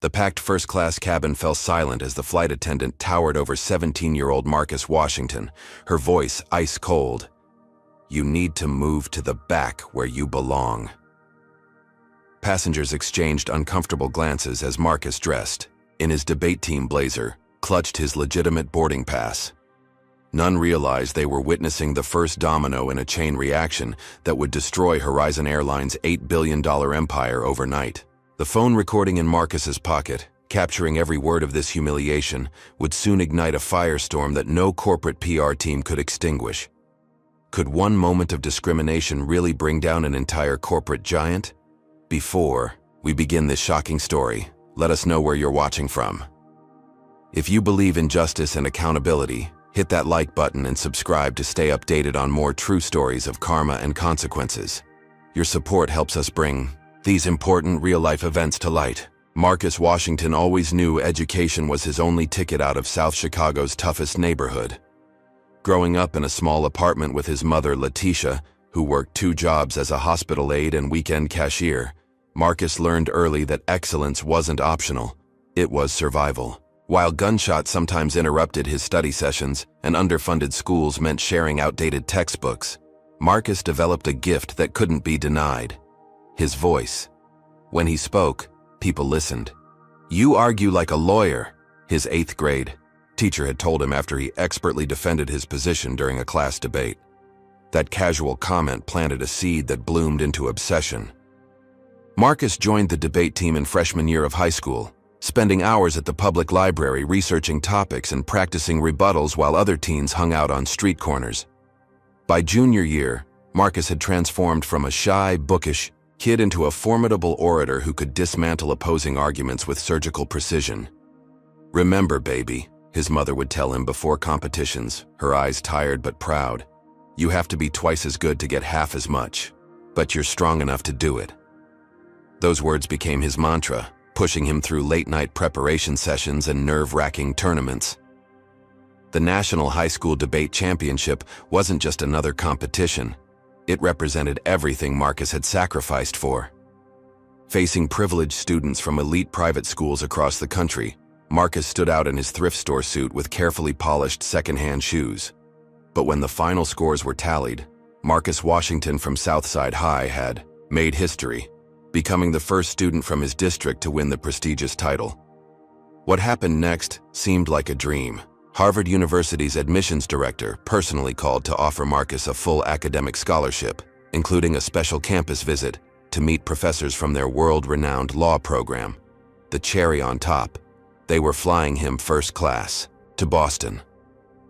The packed first-class cabin fell silent as the flight attendant towered over 17-year-old Marcus Washington, her voice ice-cold. "You need to move to the back where you belong." Passengers exchanged uncomfortable glances as Marcus dressed, in his debate team blazer, clutched his legitimate boarding pass. None realized they were witnessing the first domino in a chain reaction that would destroy Horizon Airlines' $8 billion empire overnight. The phone recording in Marcus's pocket, capturing every word of this humiliation, would soon ignite a firestorm that no corporate PR team could extinguish. Could one moment of discrimination really bring down an entire corporate giant? Before we begin this shocking story, let us know where you're watching from. If you believe in justice and accountability, hit that like button and subscribe to stay updated on more true stories of karma and consequences. Your support helps us bring these important real-life events to light. Marcus Washington always knew education was his only ticket out of South Chicago's toughest neighborhood. Growing up in a small apartment with his mother, Letitia, who worked 2 jobs as a hospital aide and weekend cashier, Marcus learned early that excellence wasn't optional, it was survival. While gunshots sometimes interrupted his study sessions and underfunded schools meant sharing outdated textbooks, Marcus developed a gift that couldn't be denied: his voice. When he spoke, people listened. "You argue like a lawyer," his 8th grade teacher had told him after he expertly defended his position during a class debate. That casual comment planted a seed that bloomed into obsession. Marcus joined the debate team in freshman year of high school, spending hours at the public library researching topics and practicing rebuttals while other teens hung out on street corners. By junior year, Marcus had transformed from a shy, bookish kid into a formidable orator who could dismantle opposing arguments with surgical precision. "Remember, baby," his mother would tell him before competitions, her eyes tired but proud, "you have to be twice as good to get half as much, but you're strong enough to do it." Those words became his mantra, pushing him through late-night preparation sessions and nerve-wracking tournaments. The National High School Debate Championship wasn't just another competition. It represented everything Marcus had sacrificed for. Facing privileged students from elite private schools across the country, Marcus stood out in his thrift store suit with carefully polished second-hand shoes. But when the final scores were tallied, Marcus Washington from Southside High had made history, becoming the first student from his district to win the prestigious title. What happened next seemed like a dream. Harvard University's admissions director personally called to offer Marcus a full academic scholarship, including a special campus visit to meet professors from their world-renowned law program. The cherry on top, they were flying him first class to Boston.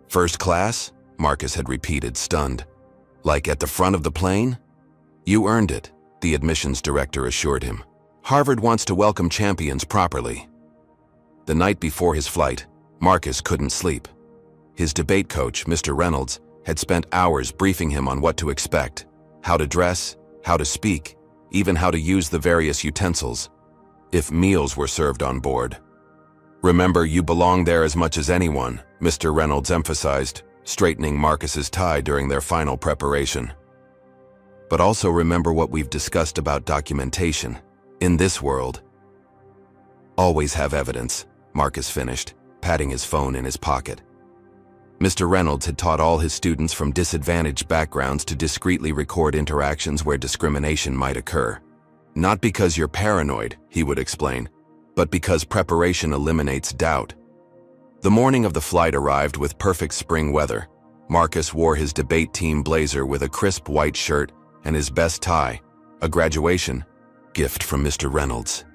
"First class?" Marcus had repeated, stunned. "Like at the front of the plane?" "You earned it," the admissions director assured him. "Harvard wants to welcome champions properly." The night before his flight, Marcus couldn't sleep. His debate coach, Mr. Reynolds, had spent hours briefing him on what to expect, how to dress, how to speak, even how to use the various utensils, if meals were served on board. "Remember, you belong there as much as anyone," Mr. Reynolds emphasized, straightening Marcus's tie during their final preparation. "But also remember what we've discussed about documentation. In this world, always have evidence," Marcus finished, patting his phone in his pocket. Mr. Reynolds had taught all his students from disadvantaged backgrounds to discreetly record interactions where discrimination might occur. "Not because you're paranoid," he would explain, "but because preparation eliminates doubt." The morning of the flight arrived with perfect spring weather. Marcus wore his debate team blazer with a crisp white shirt and his best tie, a graduation gift from Mr. Reynolds.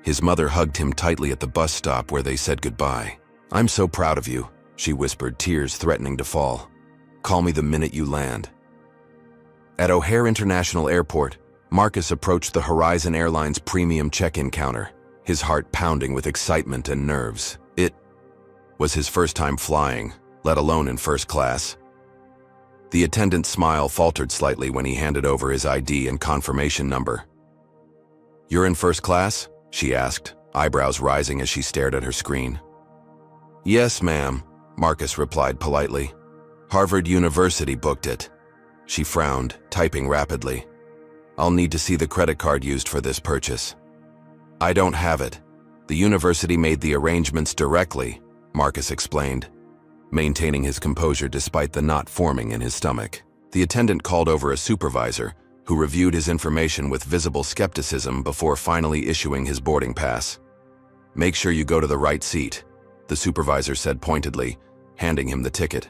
His mother hugged him tightly at the bus stop where they said goodbye. "I'm so proud of you," she whispered, tears threatening to fall. "Call me the minute you land." At O'Hare International Airport, Marcus approached the Horizon Airlines premium check-in counter, his heart pounding with excitement and nerves. It was his first time flying, let alone in first class. The attendant's smile faltered slightly when he handed over his ID and confirmation number. "You're in first class?" she asked, eyebrows rising as she stared at her screen. "Yes, ma'am," Marcus replied politely. "Harvard University booked it." She frowned, typing rapidly. "I'll need to see the credit card used for this purchase." "I don't have it." The university made the arrangements directly, Marcus explained, maintaining his composure despite the knot forming in his stomach. The attendant called over a supervisor, who reviewed his information with visible skepticism before finally issuing his boarding pass. "Make sure you go to the right seat," the supervisor said pointedly, handing him the ticket.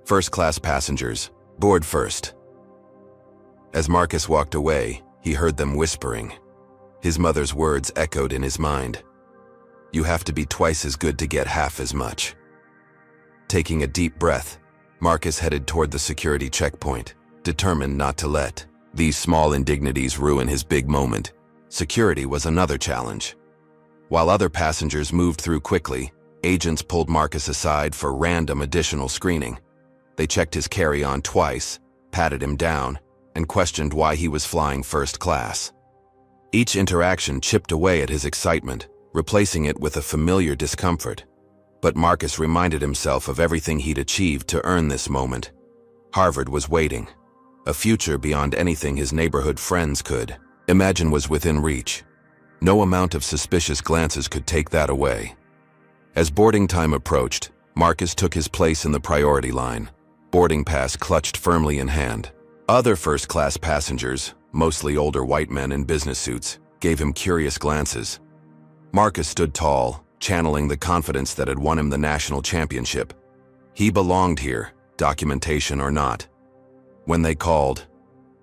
"First-class passengers, board first." As Marcus walked away, he heard them whispering. His mother's words echoed in his mind. "You have to be twice as good to get half as much." Taking a deep breath, Marcus headed toward the security checkpoint, determined not to let these small indignities ruin his big moment. Security was another challenge. While other passengers moved through quickly, agents pulled Marcus aside for random additional screening. They checked his carry-on twice, patted him down, and questioned why he was flying first class. Each interaction chipped away at his excitement, replacing it with a familiar discomfort. But Marcus reminded himself of everything he'd achieved to earn this moment. Harvard was waiting. A future beyond anything his neighborhood friends could imagine was within reach. No amount of suspicious glances could take that away. As boarding time approached, Marcus took his place in the priority line, boarding pass clutched firmly in hand. Other first-class passengers, mostly older white men in business suits, gave him curious glances. Marcus stood tall, channeling the confidence that had won him the national championship. He belonged here, documentation or not. When they called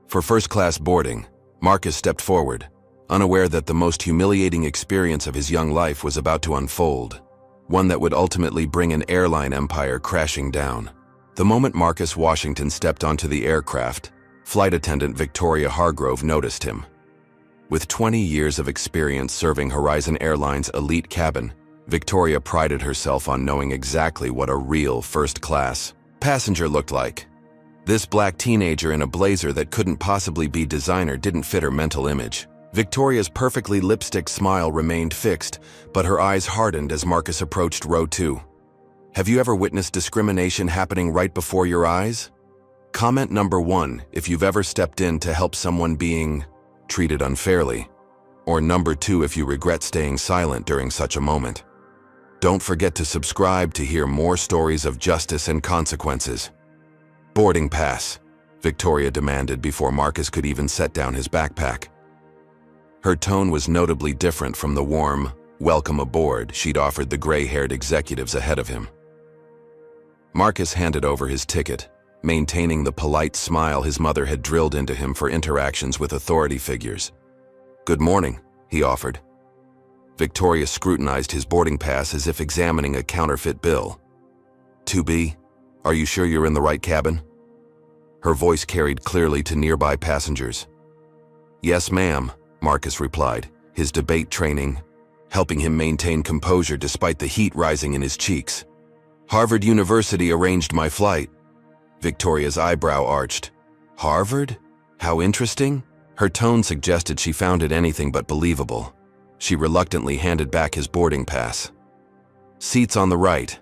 for first-class boarding, Marcus stepped forward, unaware that the most humiliating experience of his young life was about to unfold, one that would ultimately bring an airline empire crashing down. The moment Marcus Washington stepped onto the aircraft, flight attendant Victoria Hargrove noticed him. With 20 years of experience serving Horizon Airlines' elite cabin, Victoria prided herself on knowing exactly what a real first-class passenger looked like. This black teenager in a blazer that couldn't possibly be designer didn't fit her mental image. Victoria's perfectly lipstick smile remained fixed, but her eyes hardened as Marcus approached row 2. Have you ever witnessed discrimination happening right before your eyes? Comment number 1 if you've ever stepped in to help someone being treated unfairly, or number 2 if you regret staying silent during such a moment. Don't forget to subscribe to hear more stories of justice and consequences. Boarding pass, Victoria demanded before Marcus could even set down his backpack. Her tone was notably different from the warm, "welcome aboard" she'd offered the gray-haired executives ahead of him. Marcus handed over his ticket, maintaining the polite smile his mother had drilled into him for interactions with authority figures. "Good morning," he offered. Victoria scrutinized his boarding pass as if examining a counterfeit bill. "2B, are you sure you're in the right cabin?" Her voice carried clearly to nearby passengers. "Yes, ma'am," Marcus replied, his debate training helping him maintain composure despite the heat rising in his cheeks. "Harvard University arranged my flight." Victoria's eyebrow arched. "Harvard? How interesting?" Her tone suggested she found it anything but believable. She reluctantly handed back his boarding pass. "Seats on the right."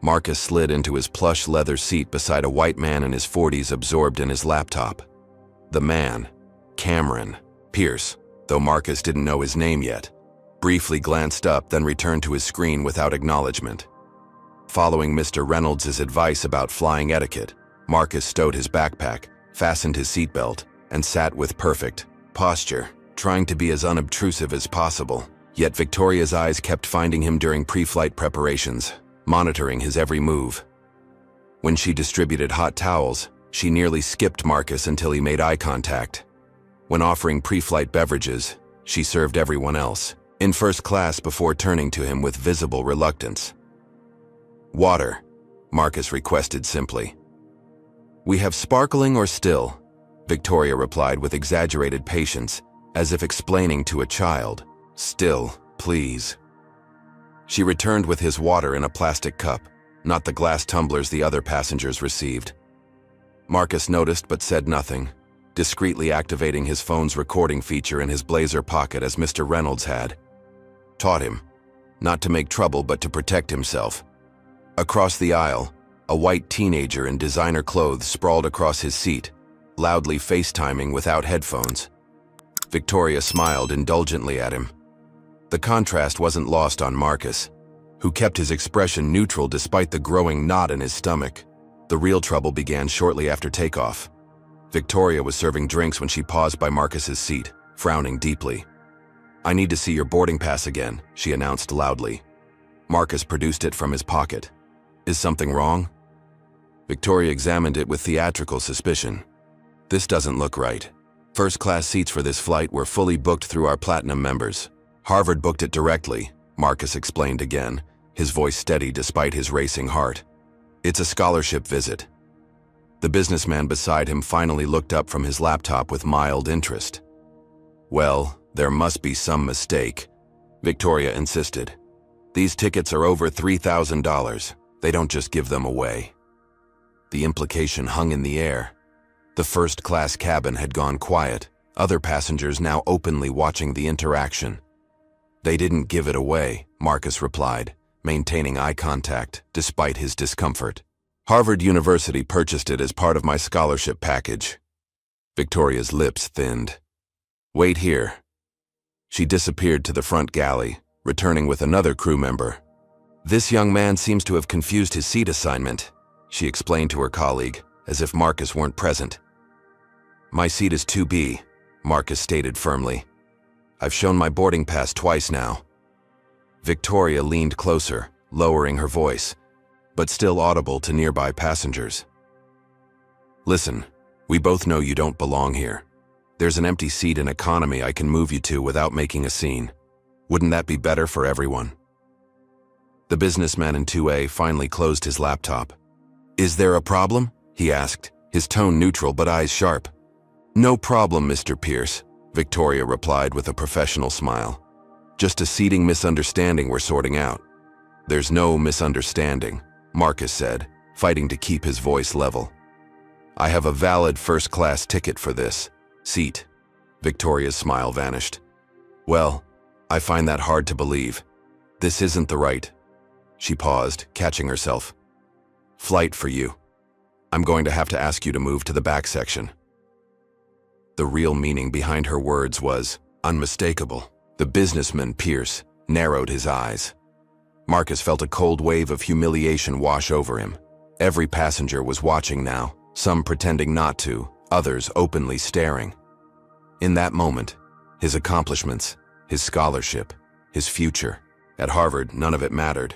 Marcus slid into his plush leather seat beside a white man in his 40s absorbed in his laptop. The man, Cameron Pierce, though Marcus didn't know his name yet, briefly glanced up then returned to his screen without acknowledgement. Following Mr. Reynolds' advice about flying etiquette, Marcus stowed his backpack, fastened his seatbelt, and sat with perfect posture, trying to be as unobtrusive as possible. Yet Victoria's eyes kept finding him during pre-flight preparations, monitoring his every move. When she distributed hot towels, she nearly skipped Marcus until he made eye contact. When offering pre-flight beverages, she served everyone else in first class before turning to him with visible reluctance. "Water," Marcus requested simply. "We have sparkling or still," Victoria replied with exaggerated patience, as if explaining to a child. "Still, please." She returned with his water in a plastic cup, not the glass tumblers the other passengers received. Marcus noticed but said nothing, discreetly activating his phone's recording feature in his blazer pocket as Mr. Reynolds had taught him, not to make trouble but to protect himself. Across the aisle, a white teenager in designer clothes sprawled across his seat, loudly FaceTiming without headphones. Victoria smiled indulgently at him. The contrast wasn't lost on Marcus, who kept his expression neutral despite the growing knot in his stomach. The real trouble began shortly after takeoff. Victoria was serving drinks when she paused by Marcus's seat, frowning deeply. "I need to see your boarding pass again," she announced loudly. Marcus produced it from his pocket. "Is something wrong?" Victoria examined it with theatrical suspicion. "This doesn't look right. First-class seats for this flight were fully booked through our platinum members. Harvard booked it directly," Marcus explained again, his voice steady despite his racing heart. "It's a scholarship visit." The businessman beside him finally looked up from his laptop with mild interest. "Well, there must be some mistake," Victoria insisted. "These tickets are over $3,000. They don't just give them away." The implication hung in the air. The first-class cabin had gone quiet, other passengers now openly watching the interaction. "They didn't give it away," Marcus replied, maintaining eye contact despite his discomfort. "Harvard University purchased it as part of my scholarship package." Victoria's lips thinned. "Wait here." She disappeared to the front galley, returning with another crew member. "This young man seems to have confused his seat assignment," she explained to her colleague, as if Marcus weren't present. "My seat is 2B, Marcus stated firmly. "I've shown my boarding pass twice now." Victoria leaned closer, lowering her voice, but still audible to nearby passengers. "Listen, we both know you don't belong here. There's an empty seat in economy I can move you to without making a scene. Wouldn't that be better for everyone?" The businessman in 2A finally closed his laptop. "Is there a problem?" he asked, his tone neutral but eyes sharp. "No problem, Mr. Pierce," Victoria replied with a professional smile. "Just a seating misunderstanding we're sorting out." "There's no misunderstanding," Marcus said, fighting to keep his voice level. "I have a valid first-class ticket for this seat." Victoria's smile vanished. "Well, I find that hard to believe. This isn't the right—" She paused, catching herself. "Flight for you. I'm going to have to ask you to move to the back section." The real meaning behind her words was unmistakable. The businessman, Pierce, narrowed his eyes. Marcus felt a cold wave of humiliation wash over him. Every passenger was watching now, some pretending not to, others openly staring. In that moment, his accomplishments, his scholarship, his future, at Harvard, none of it mattered.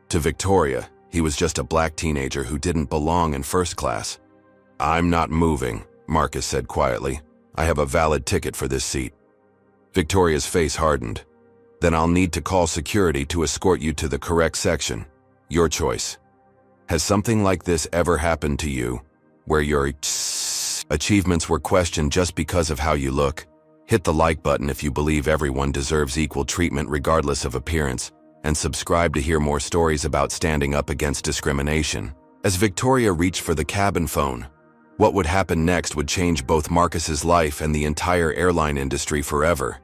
To Victoria, he was just a black teenager who didn't belong in first class. "I'm not moving," Marcus said quietly. "I have a valid ticket for this seat." Victoria's face hardened. "Then I'll need to call security to escort you to the correct section. Your choice." Has something like this ever happened to you, where your achievements were questioned just because of how you look? Hit the like button if you believe everyone deserves equal treatment regardless of appearance, and subscribe to hear more stories about standing up against discrimination. As Victoria reached for the cabin phone, what would happen next would change both Marcus's life and the entire airline industry forever.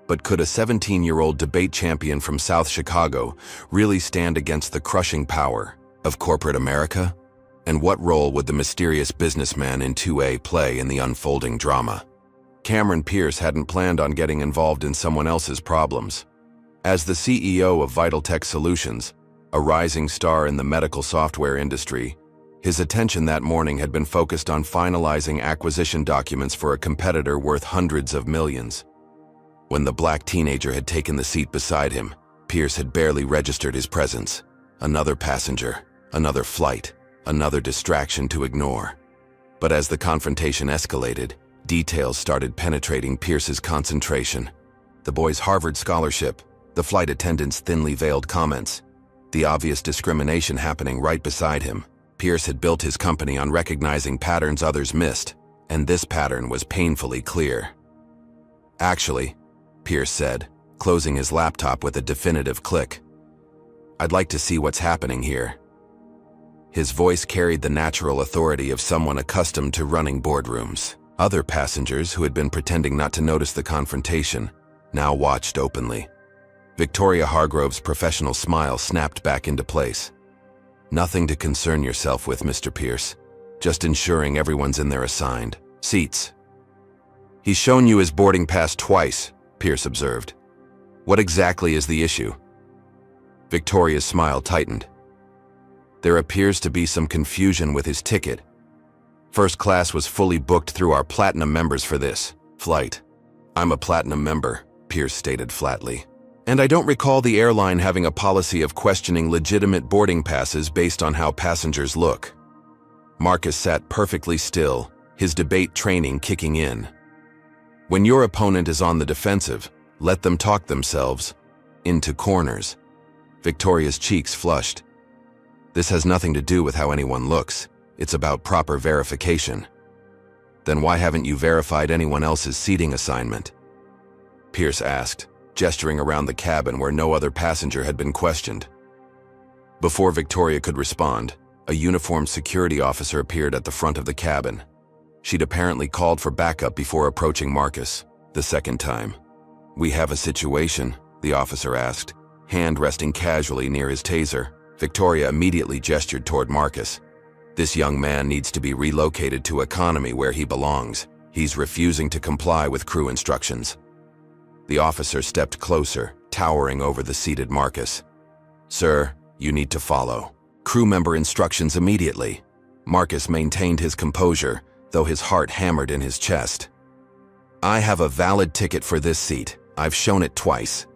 But could a 17-year-old debate champion from South Chicago really stand against the crushing power of corporate America? And what role would the mysterious businessman in 2A play in the unfolding drama? Cameron Pierce hadn't planned on getting involved in someone else's problems. As the CEO of Vital Tech Solutions, a rising star in the medical software industry, his attention that morning had been focused on finalizing acquisition documents for a competitor worth hundreds of millions. When the black teenager had taken the seat beside him, Pierce had barely registered his presence. Another passenger, another flight, another distraction to ignore. But as the confrontation escalated, details started penetrating Pierce's concentration. The boy's Harvard scholarship, the flight attendant's thinly veiled comments, the obvious discrimination happening right beside him. Pierce had built his company on recognizing patterns others missed, and this pattern was painfully clear. "Actually," Pierce said, closing his laptop with a definitive click, "I'd like to see what's happening here." His voice carried the natural authority of someone accustomed to running boardrooms. Other passengers who had been pretending not to notice the confrontation now watched openly. Victoria Hargrove's professional smile snapped back into place. "Nothing to concern yourself with, Mr. Pierce. Just ensuring everyone's in their assigned seats." "He's shown you his boarding pass twice," Pierce observed. What exactly is the issue? Victoria's smile tightened. There appears to be some confusion with his ticket. First class was fully booked through our platinum members for this flight. I'm a platinum member, Pierce stated flatly. And I don't recall the airline having a policy of questioning legitimate boarding passes based on how passengers look. Marcus sat perfectly still, his debate training kicking in. When your opponent is on the defensive, let them talk themselves into corners. Victoria's cheeks flushed. This has nothing to do with how anyone looks. It's about proper verification. Then why haven't you verified anyone else's seating assignment? Pierce asked, gesturing around the cabin where no other passenger had been questioned. Before Victoria could respond, a uniformed security officer appeared at the front of the cabin. She'd apparently called for backup before approaching Marcus, the second time. We have a situation, the officer asked, hand resting casually near his taser. Victoria immediately gestured toward Marcus. This young man needs to be relocated to economy where he belongs. He's refusing to comply with crew instructions. The officer stepped closer, towering over the seated Marcus. Sir, you need to follow crew member instructions immediately. Marcus maintained his composure, though his heart hammered in his chest. I have a valid ticket for this seat. I've shown it twice.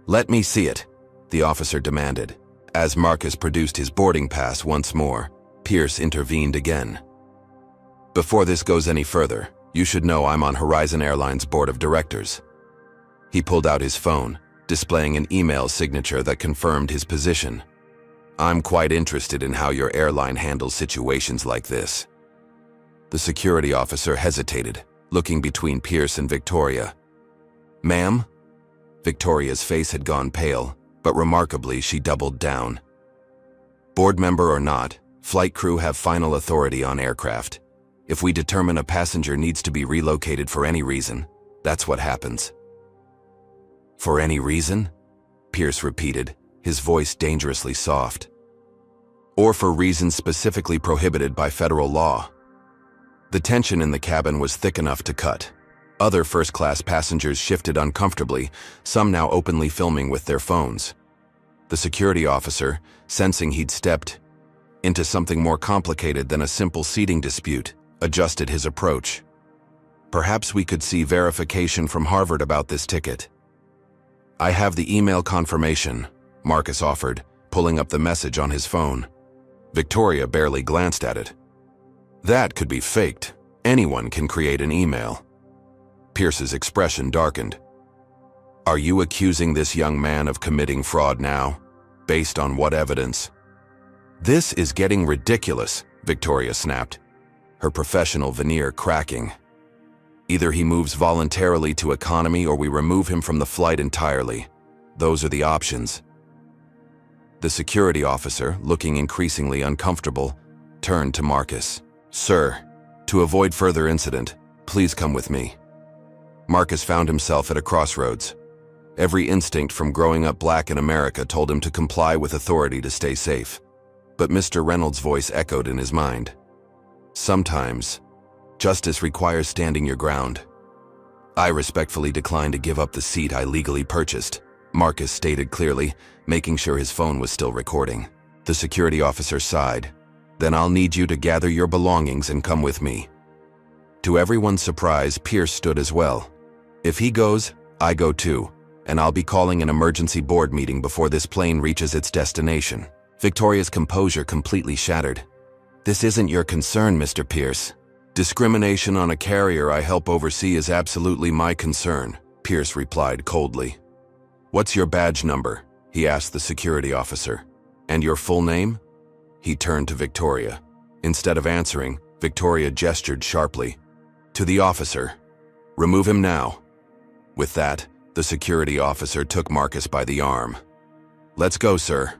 Let me see it, the officer demanded. As Marcus produced his boarding pass once more, Pierce intervened again. Before this goes any further, you should know I'm on Horizon Airlines board of directors. He pulled out his phone, displaying an email signature that confirmed his position. I'm quite interested in how your airline handles situations like this. The security officer hesitated, looking between Pierce and Victoria. Ma'am? Victoria's face had gone pale, but remarkably she doubled down. Board member or not, flight crew have final authority on aircraft. If we determine a passenger needs to be relocated for any reason, that's what happens. For any reason? Pierce repeated, his voice dangerously soft. Or for reasons specifically prohibited by federal law. The tension in the cabin was thick enough to cut. Other first-class passengers shifted uncomfortably, some now openly filming with their phones. The security officer, sensing he'd stepped into something more complicated than a simple seating dispute, adjusted his approach. Perhaps we could see verification from Harvard about this ticket. I have the email confirmation, Marcus offered, pulling up the message on his phone. Victoria barely glanced at it. That could be faked. Anyone can create an email. Pierce's expression darkened. Are you accusing this young man of committing fraud now? Based on what evidence? This is getting ridiculous, Victoria snapped, her professional veneer cracking. Either he moves voluntarily to economy or we remove him from the flight entirely. Those are the options. The security officer, looking increasingly uncomfortable, turned to Marcus. Sir, to avoid further incident, please come with me. Marcus found himself at a crossroads. Every instinct from growing up black in America told him to comply with authority to stay safe. But Mr. Reynolds' voice echoed in his mind. Sometimes, justice requires standing your ground. I respectfully decline to give up the seat I legally purchased, Marcus stated clearly, making sure his phone was still recording. The security officer sighed. Then I'll need you to gather your belongings and come with me. To everyone's surprise, Pierce stood as well. If he goes, I go too, and I'll be calling an emergency board meeting before this plane reaches its destination. Victoria's composure completely shattered. This isn't your concern, Mr. Pierce. Discrimination on a carrier I help oversee is absolutely my concern, Pierce replied coldly. What's your badge number? He asked the security officer. And your full name? He turned to Victoria. Instead of answering, Victoria gestured sharply. To the officer. Remove him now. With that, the security officer took Marcus by the arm. Let's go, sir.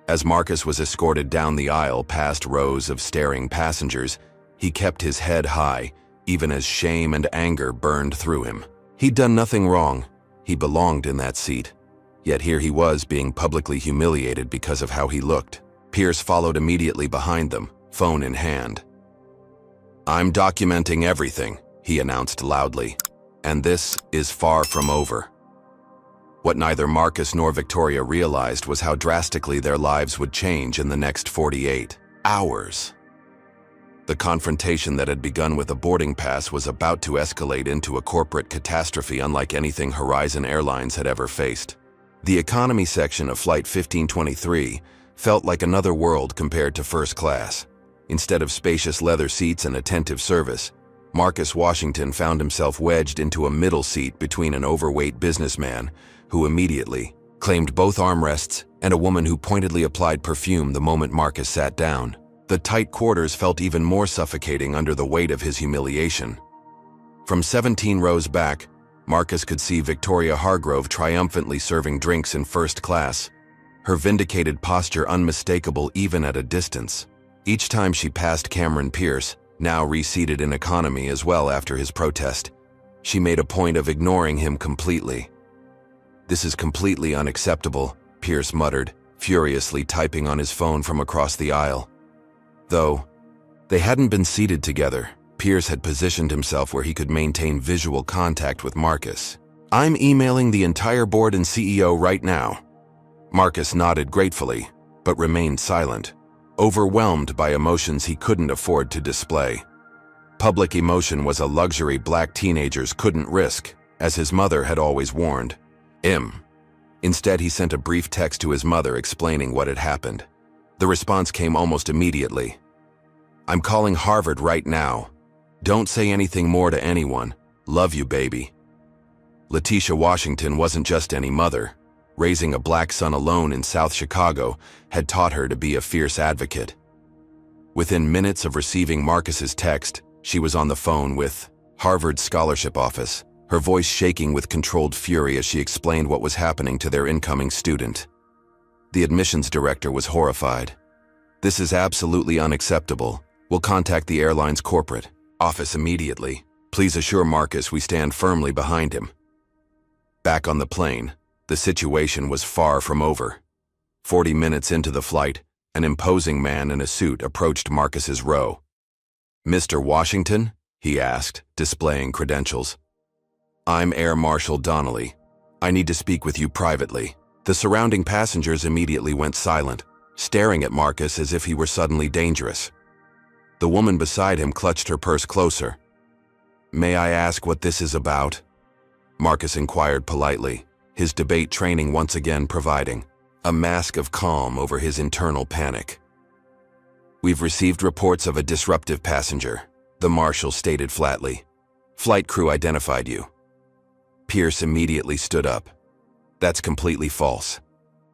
As Marcus was escorted down the aisle past rows of staring passengers, he kept his head high, even as shame and anger burned through him. He'd done nothing wrong. He belonged in that seat. Yet here he was being publicly humiliated because of how he looked. Pierce followed immediately behind them, phone in hand. I'm documenting everything, he announced loudly. And this is far from over. What neither Marcus nor Victoria realized was how drastically their lives would change in the next 48 hours. The confrontation that had begun with a boarding pass was about to escalate into a corporate catastrophe unlike anything Horizon Airlines had ever faced. The economy section of Flight 1523 felt like another world compared to first class. Instead of spacious leather seats and attentive service, Marcus Washington found himself wedged into a middle seat between an overweight businessman who immediately claimed both armrests and a woman who pointedly applied perfume the moment Marcus sat down. The tight quarters felt even more suffocating under the weight of his humiliation. From 17 rows back, Marcus could see Victoria Hargrove triumphantly serving drinks in first class, her vindicated posture unmistakable even at a distance. Each time she passed Cameron Pierce, now reseated in economy as well after his protest, she made a point of ignoring him completely. "This is completely unacceptable," Pierce muttered, furiously typing on his phone from across the aisle. Though they hadn't been seated together, Pierce had positioned himself where he could maintain visual contact with Marcus. "I'm emailing the entire board and CEO right now." Marcus nodded gratefully, but remained silent, overwhelmed by emotions he couldn't afford to display. Public emotion was a luxury black teenagers couldn't risk, as his mother had always warned. Instead, he sent a brief text to his mother explaining what had happened. The response came almost immediately. "I'm calling Harvard right now. Don't say anything more to anyone. Love you, baby." Letitia Washington wasn't just any mother. Raising a black son alone in South Chicago had taught her to be a fierce advocate. Within minutes of receiving Marcus's text, she was on the phone with Harvard's scholarship office, her voice shaking with controlled fury as she explained what was happening to their incoming student. The admissions director was horrified. "This is absolutely unacceptable. We'll contact the airline's corporate office immediately. Please assure Marcus we stand firmly behind him." Back on the plane, the situation was far from over. 40 minutes into the flight, an imposing man in a suit approached Marcus's row. "Mr. Washington?" he asked, displaying credentials. "I'm Air Marshal Donnelly. I need to speak with you privately." The surrounding passengers immediately went silent, staring at Marcus as if he were suddenly dangerous. The woman beside him clutched her purse closer. "May I ask what this is about?" Marcus inquired politely, his debate training once again providing a mask of calm over his internal panic. "We've received reports of a disruptive passenger," the marshal stated flatly. "Flight crew identified you." Pierce immediately stood up. "That's completely false.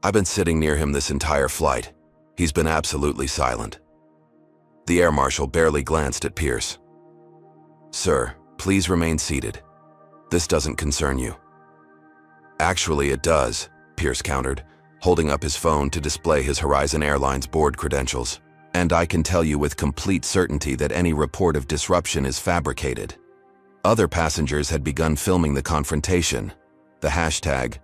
I've been sitting near him this entire flight. He's been absolutely silent." The air marshal barely glanced at Pierce. "Sir, please remain seated. This doesn't concern you." "Actually, it does," Pierce countered, holding up his phone to display his Horizon Airlines board credentials. "And I can tell you with complete certainty that any report of disruption is fabricated." Other passengers had begun filming the confrontation. The hashtag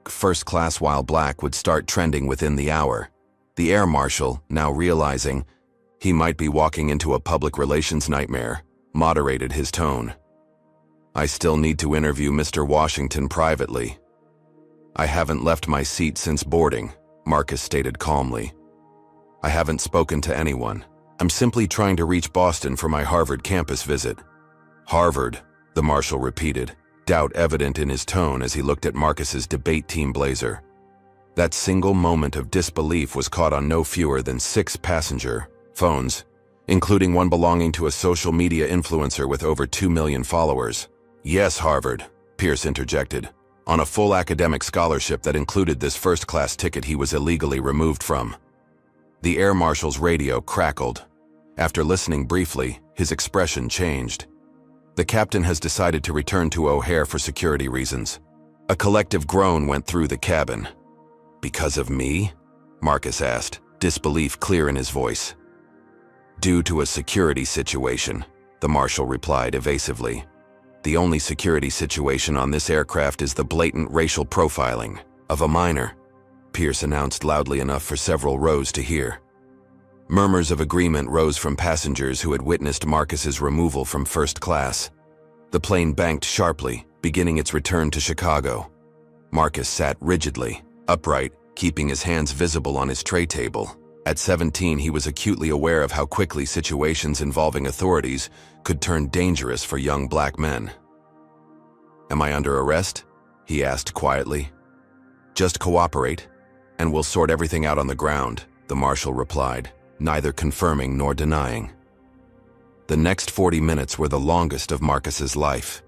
"First Class While Black" would start trending within the hour. The air marshal, now realizing he might be walking into a public relations nightmare, moderated his tone. "I still need to interview Mr. Washington privately." "I haven't left my seat since boarding," Marcus stated calmly. "I haven't spoken to anyone. I'm simply trying to reach Boston for my Harvard campus visit." "Harvard," the marshal repeated, doubt evident in his tone as he looked at Marcus's debate team blazer. That single moment of disbelief was caught on no fewer than 6 passenger phones, including one belonging to a social media influencer with over 2 million followers. "Yes, Harvard," Pierce interjected, "on a full academic scholarship that included this first-class ticket he was illegally removed from." The air marshal's radio crackled. After listening briefly, his expression changed. "The captain has decided to return to O'Hare for security reasons." A collective groan went through the cabin. "Because of me?" Marcus asked, disbelief clear in his voice. "Due to a security situation," the marshal replied evasively. "The only security situation on this aircraft is the blatant racial profiling of a minor," Pierce announced loudly enough for several rows to hear. Murmurs of agreement rose from passengers who had witnessed Marcus's removal from first class. The plane banked sharply, beginning its return to Chicago. Marcus sat rigidly, upright, keeping his hands visible on his tray table. At 17, he was acutely aware of how quickly situations involving authorities could turn dangerous for young black men. "Am I under arrest?" he asked quietly. "Just cooperate, and we'll sort everything out on the ground," the marshal replied, neither confirming nor denying. The next 40 minutes were the longest of Marcus's life.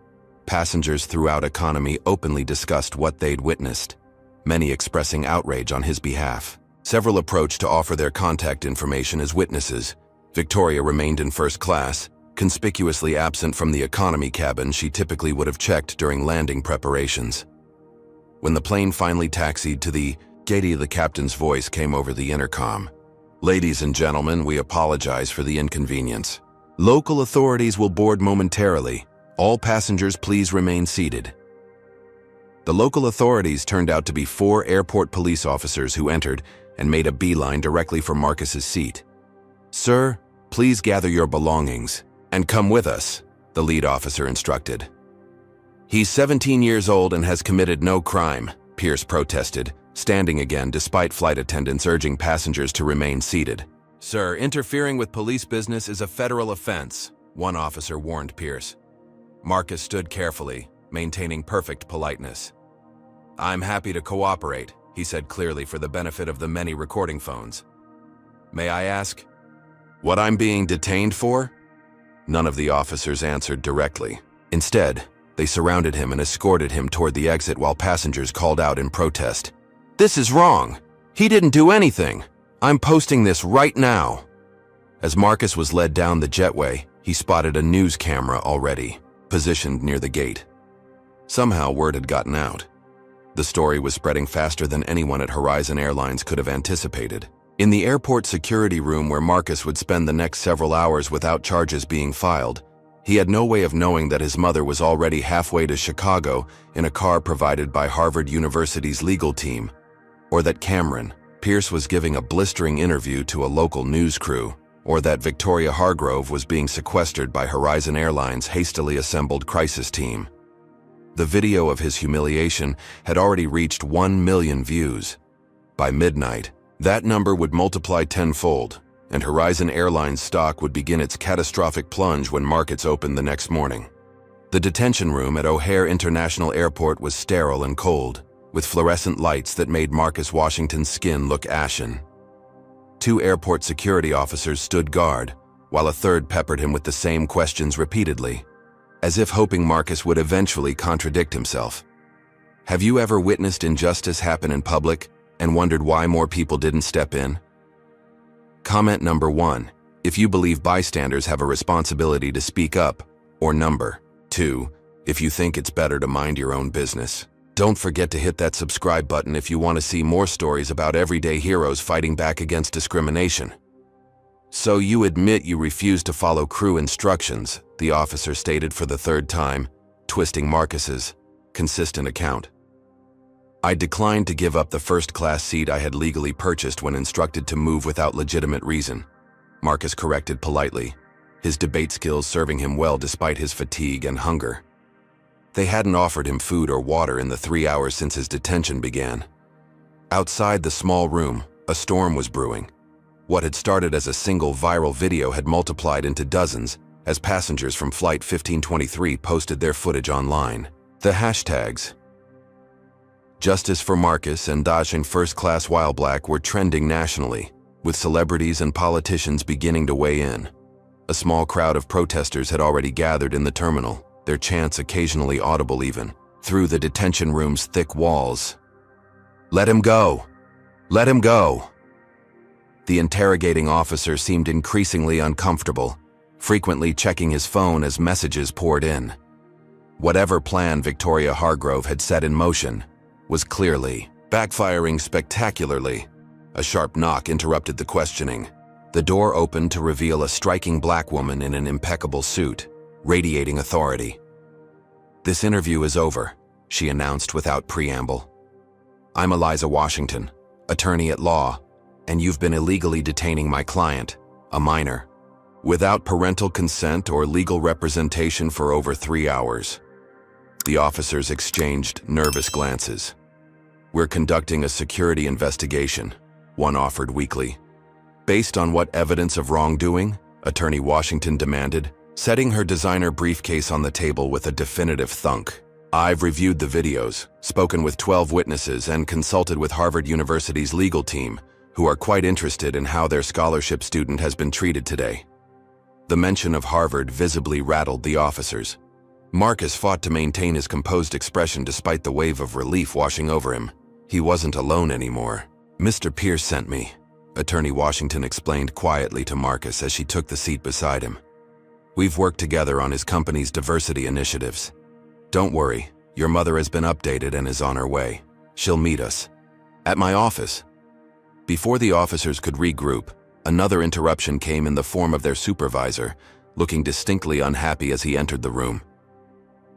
Passengers throughout economy openly discussed what they'd witnessed, many expressing outrage on his behalf. Several approached to offer their contact information as witnesses. Victoria remained in first class, conspicuously absent from the economy cabin she typically would have checked during landing preparations. When the plane finally taxied to the gate, the captain's voice came over the intercom. "Ladies and gentlemen, we apologize for the inconvenience. Local authorities will board momentarily. All passengers please remain seated." The local authorities turned out to be 4 airport police officers who entered and made a beeline directly for Marcus's seat. "Sir, please gather your belongings and come with us," the lead officer instructed. "He's 17 years old and has committed no crime," Pierce protested, standing again despite flight attendants urging passengers to remain seated. "Sir, interfering with police business is a federal offense," one officer warned Pierce. Marcus stood carefully, maintaining perfect politeness. "I'm happy to cooperate," he said clearly for the benefit of the many recording phones. "May I ask what I'm being detained for?" None of the officers answered directly. Instead, they surrounded him and escorted him toward the exit while passengers called out in protest. "This is wrong! He didn't do anything! I'm posting this right now!" As Marcus was led down the jetway, he spotted a news camera already positioned near the gate. Somehow word had gotten out. The story was spreading faster than anyone at Horizon Airlines could have anticipated. In the airport security room where Marcus would spend the next several hours without charges being filed, he had no way of knowing that his mother was already halfway to Chicago in a car provided by Harvard University's legal team, or that Cameron, Pierce, was giving a blistering interview to a local news crew, or that Victoria Hargrove was being sequestered by Horizon Airlines' hastily assembled crisis team. The video of his humiliation had already reached 1 million views. By midnight, that number would multiply tenfold, and Horizon Airlines stock would begin its catastrophic plunge when markets opened the next morning. The detention room at O'Hare International Airport was sterile and cold, with fluorescent lights that made Marcus Washington's skin look ashen. 2 airport security officers stood guard, while a third peppered him with the same questions repeatedly, as if hoping Marcus would eventually contradict himself. Have you ever witnessed injustice happen in public and wondered why more people didn't step in? Comment number 1, if you believe bystanders have a responsibility to speak up, or number 2, if you think it's better to mind your own business. Don't forget to hit that subscribe button if you want to see more stories about everyday heroes fighting back against discrimination. "So you admit you refused to follow crew instructions," the officer stated for the 3rd time, twisting Marcus's consistent account. "I declined to give up the first-class seat I had legally purchased when instructed to move without legitimate reason," Marcus corrected politely, his debate skills serving him well despite his fatigue and hunger. They hadn't offered him food or water in the 3 hours since his detention began. Outside the small room, a storm was brewing. What had started as a single viral video had multiplied into dozens as passengers from Flight 1523 posted their footage online. The hashtags "Justice for Marcus" and "Dodging First Class While Black" were trending nationally, with celebrities and politicians beginning to weigh in. A small crowd of protesters had already gathered in the terminal, their chants occasionally audible even through the detention room's thick walls. "Let him go! Let him go!" The interrogating officer seemed increasingly uncomfortable, frequently checking his phone as messages poured in. Whatever plan Victoria Hargrove had set in motion was clearly backfiring spectacularly. A sharp knock interrupted the questioning. The door opened to reveal a striking black woman in an impeccable suit, radiating authority. "This interview is over," she announced without preamble. "I'm Eliza Washington, attorney at law, and you've been illegally detaining my client, a minor, without parental consent or legal representation for over 3 hours." The officers exchanged nervous glances. "We're conducting a security investigation," one offered weakly. "Based on what evidence of wrongdoing?" Attorney Washington demanded, setting her designer briefcase on the table with a definitive thunk. "I've reviewed the videos, spoken with 12 witnesses, and consulted with Harvard University's legal team, who are quite interested in how their scholarship student has been treated today." The mention of Harvard visibly rattled the officers. Marcus fought to maintain his composed expression despite the wave of relief washing over him. He wasn't alone anymore. "Mr. Pierce sent me," Attorney Washington explained quietly to Marcus as she took the seat beside him. "We've worked together on his company's diversity initiatives. Don't worry, your mother has been updated and is on her way. She'll meet us at my office." Before the officers could regroup, another interruption came in the form of their supervisor, looking distinctly unhappy as he entered the room.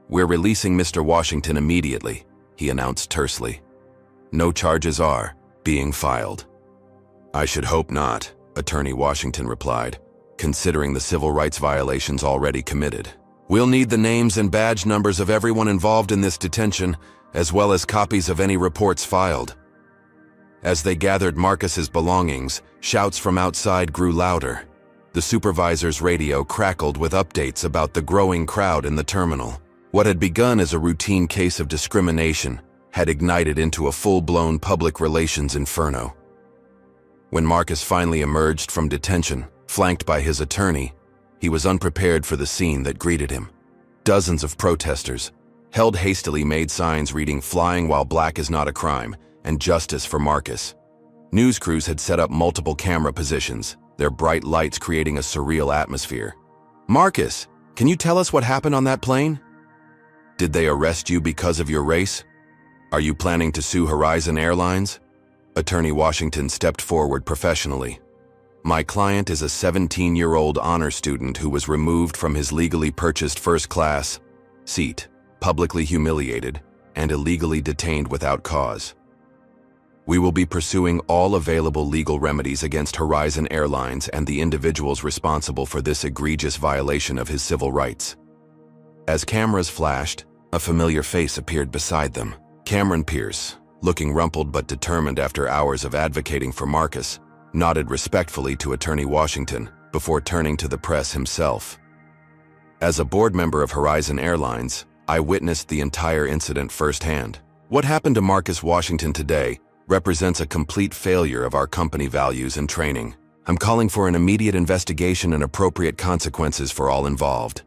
"We're releasing Mr. Washington immediately," he announced tersely. "No charges are being filed." "I should hope not," Attorney Washington replied, "considering the civil rights violations already committed. We'll need the names and badge numbers of everyone involved in this detention, as well as copies of any reports filed." As they gathered Marcus's belongings, shouts from outside grew louder. The supervisor's radio crackled with updates about the growing crowd in the terminal. What had begun as a routine case of discrimination had ignited into a full-blown public relations inferno. When Marcus finally emerged from detention, flanked by his attorney, he was unprepared for the scene that greeted him. Dozens of protesters, held hastily, made signs reading "Flying while black is not a crime" and "Justice for Marcus." News crews had set up multiple camera positions, their bright lights creating a surreal atmosphere. "Marcus, can you tell us what happened on that plane? Did they arrest you because of your race? Are you planning to sue Horizon Airlines?" Attorney Washington stepped forward professionally. "My client is a 17-year-old honor student who was removed from his legally purchased first-class seat, publicly humiliated, and illegally detained without cause. We will be pursuing all available legal remedies against Horizon Airlines and the individuals responsible for this egregious violation of his civil rights." As cameras flashed, a familiar face appeared beside them. Cameron Pierce, looking rumpled but determined after hours of advocating for Marcus, nodded respectfully to Attorney Washington before turning to the press himself. "As a board member of Horizon Airlines, I witnessed the entire incident firsthand. What happened to Marcus Washington today represents a complete failure of our company values and training. I'm calling for an immediate investigation and appropriate consequences for all involved."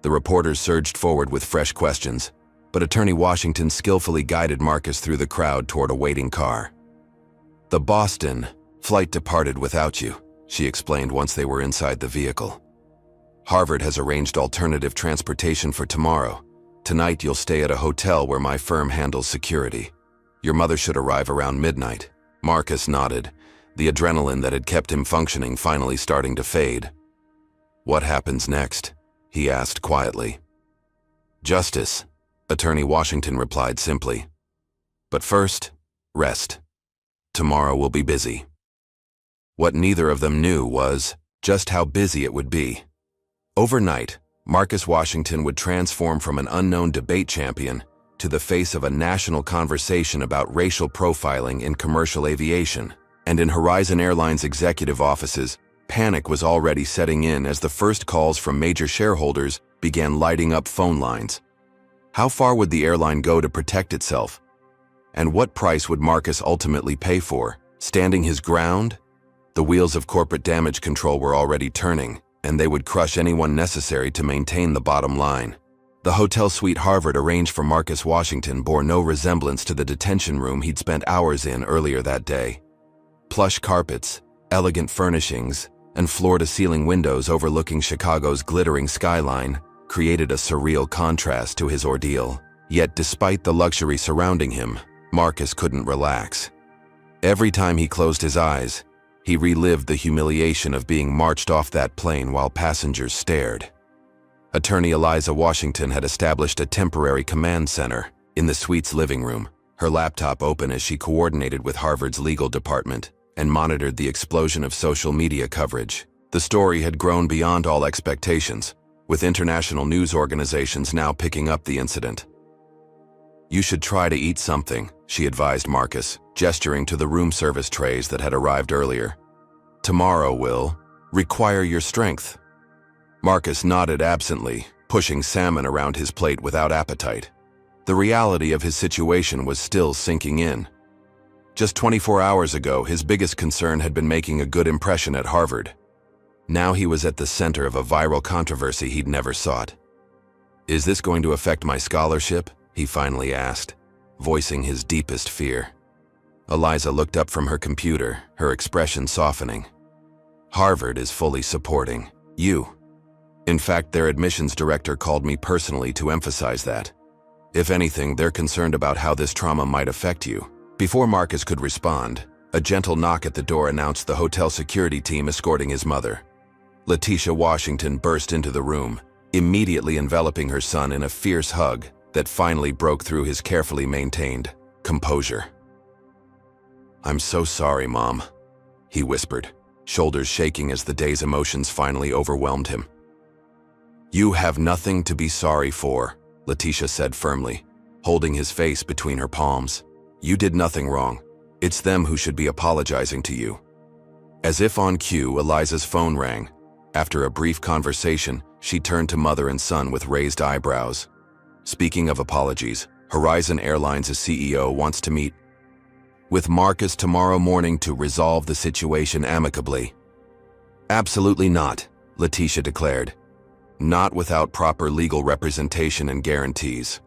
The reporters surged forward with fresh questions, but Attorney Washington skillfully guided Marcus through the crowd toward a waiting car. "The Boston flight departed without you," she explained once they were inside the vehicle. "Harvard has arranged alternative transportation for tomorrow. Tonight you'll stay at a hotel where my firm handles security. Your mother should arrive around midnight." Marcus nodded, the adrenaline that had kept him functioning finally starting to fade. "What happens next?" he asked quietly. "Justice," Attorney Washington replied simply. "But first, rest. Tomorrow will be busy." What neither of them knew was just how busy it would be. Overnight, Marcus Washington would transform from an unknown debate champion to the face of a national conversation about racial profiling in commercial aviation. And in Horizon Airlines executive offices, panic was already setting in as the first calls from major shareholders began lighting up phone lines. How far would the airline go to protect itself? And what price would Marcus ultimately pay for standing his ground? The wheels of corporate damage control were already turning, and they would crush anyone necessary to maintain the bottom line. The hotel suite Harvard arranged for Marcus Washington bore no resemblance to the detention room he'd spent hours in earlier that day. Plush carpets, elegant furnishings, and floor-to-ceiling windows overlooking Chicago's glittering skyline created a surreal contrast to his ordeal. Yet despite the luxury surrounding him, Marcus couldn't relax. Every time he closed his eyes, he relived the humiliation of being marched off that plane while passengers stared. Attorney Eliza Washington had established a temporary command center in the suite's living room, her laptop open as she coordinated with Harvard's legal department and monitored the explosion of social media coverage. The story had grown beyond all expectations, with international news organizations now picking up the incident. You should try to eat something, she advised Marcus, gesturing to the room service trays that had arrived earlier. Tomorrow will require your strength. Marcus nodded absently, pushing salmon around his plate without appetite. The reality of his situation was still sinking in. Just 24 hours ago, his biggest concern had been making a good impression at Harvard. Now he was at the center of a viral controversy he'd never sought. "Is this going to affect my scholarship?" he finally asked, voicing his deepest fear. Eliza looked up from her computer, her expression softening. "Harvard is fully supporting you. In fact, their admissions director called me personally to emphasize that. If anything, they're concerned about how this trauma might affect you." Before Marcus could respond, a gentle knock at the door announced the hotel security team escorting his mother. Letitia Washington burst into the room, immediately enveloping her son in a fierce hug that finally broke through his carefully maintained composure. "I'm so sorry, Mom," he whispered, shoulders shaking as the day's emotions finally overwhelmed him. "You have nothing to be sorry for," Letitia said firmly, holding his face between her palms. "You did nothing wrong. It's them who should be apologizing to you." As if on cue, Eliza's phone rang. After a brief conversation, she turned to mother and son with raised eyebrows. "Speaking of apologies, Horizon Airlines' CEO wants to meet with Marcus tomorrow morning to resolve the situation amicably." "Absolutely not," Letitia declared. "Not without proper legal representation and guarantees."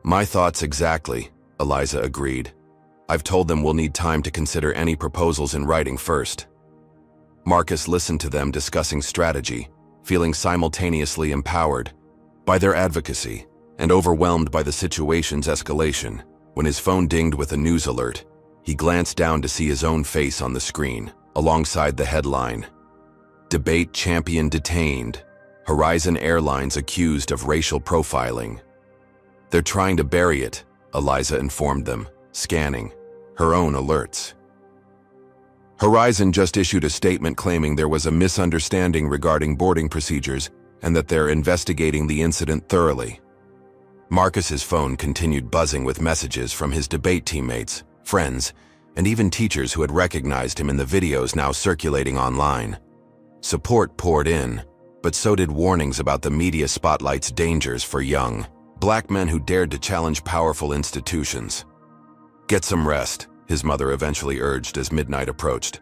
"My thoughts exactly," Eliza agreed. "I've told them we'll need time to consider any proposals in writing first." Marcus listened to them discussing strategy, feeling simultaneously empowered by their advocacy and overwhelmed by the situation's escalation. When his phone dinged with a news alert, he glanced down to see his own face on the screen, alongside the headline, "Debate Champion Detained. Horizon Airlines Accused of Racial Profiling." "They're trying to bury it," Eliza informed them, scanning her own alerts. Horizon just issued a statement claiming there was a misunderstanding regarding boarding procedures and that they're investigating the incident thoroughly. Marcus's phone continued buzzing with messages from his debate teammates, friends, and even teachers who had recognized him in the videos now circulating online. Support poured in, but so did warnings about the media spotlight's dangers for young Black men who dared to challenge powerful institutions. "Get some rest," his mother eventually urged as midnight approached.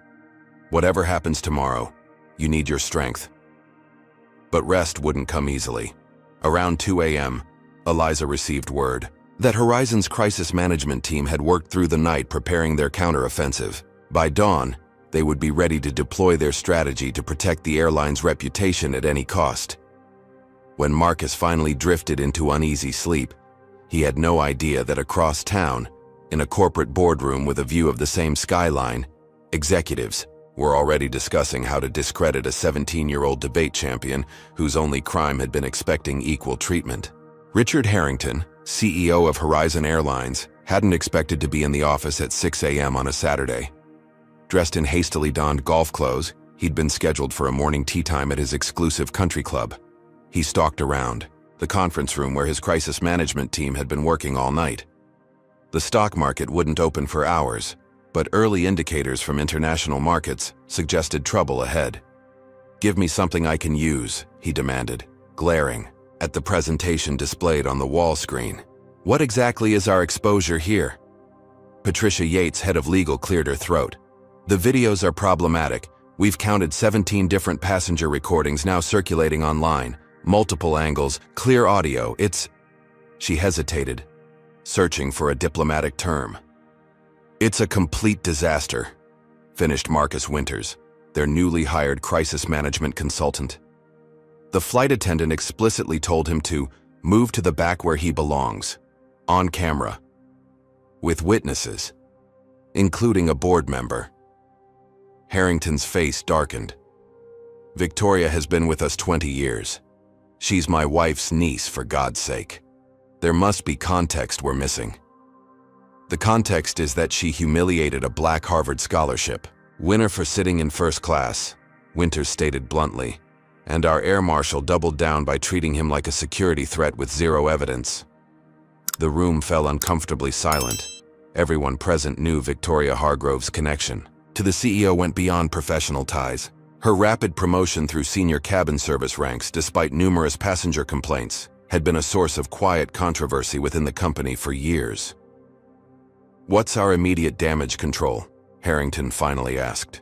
"Whatever happens tomorrow, you need your strength." But rest wouldn't come easily. Around 2 a.m., Eliza received word that Horizon's crisis management team had worked through the night preparing their counteroffensive. By dawn, they would be ready to deploy their strategy to protect the airline's reputation at any cost. When Marcus finally drifted into uneasy sleep, he had no idea that across town, in a corporate boardroom with a view of the same skyline, executives were already discussing how to discredit a 17-year-old debate champion whose only crime had been expecting equal treatment. Richard Harrington, CEO of Horizon Airlines, hadn't expected to be in the office at 6 a.m. on a Saturday. Dressed in hastily donned golf clothes, he'd been scheduled for a morning tea time at his exclusive country club. He stalked around, the conference room where his crisis management team had been working all night. The stock market wouldn't open for hours, but early indicators from international markets suggested trouble ahead. "Give me something I can use," he demanded, glaring at the presentation displayed on the wall screen. "What exactly is our exposure here?" Patricia Yates, head of legal, cleared her throat. "The videos are problematic. We've counted 17 different passenger recordings now circulating online. Multiple angles, clear audio, it's..." She hesitated, searching for a diplomatic term. "It's a complete disaster," finished Marcus Winters, their newly hired crisis management consultant. The flight attendant explicitly told him to move to the back where he belongs, on camera, with witnesses, including a board member. Harrington's face darkened. "Victoria has been with us 20 years. She's my wife's niece, for God's sake. There must be context we're missing." "The context is that she humiliated a Black Harvard scholarship winner for sitting in first class," Winters stated bluntly, "and our air marshal doubled down by treating him like a security threat with zero evidence." The room fell uncomfortably silent. Everyone present knew Victoria Hargrove's connection to the CEO went beyond professional ties. Her rapid promotion through senior cabin service ranks, despite numerous passenger complaints, had been a source of quiet controversy within the company for years. "What's our immediate damage control?" Harrington finally asked.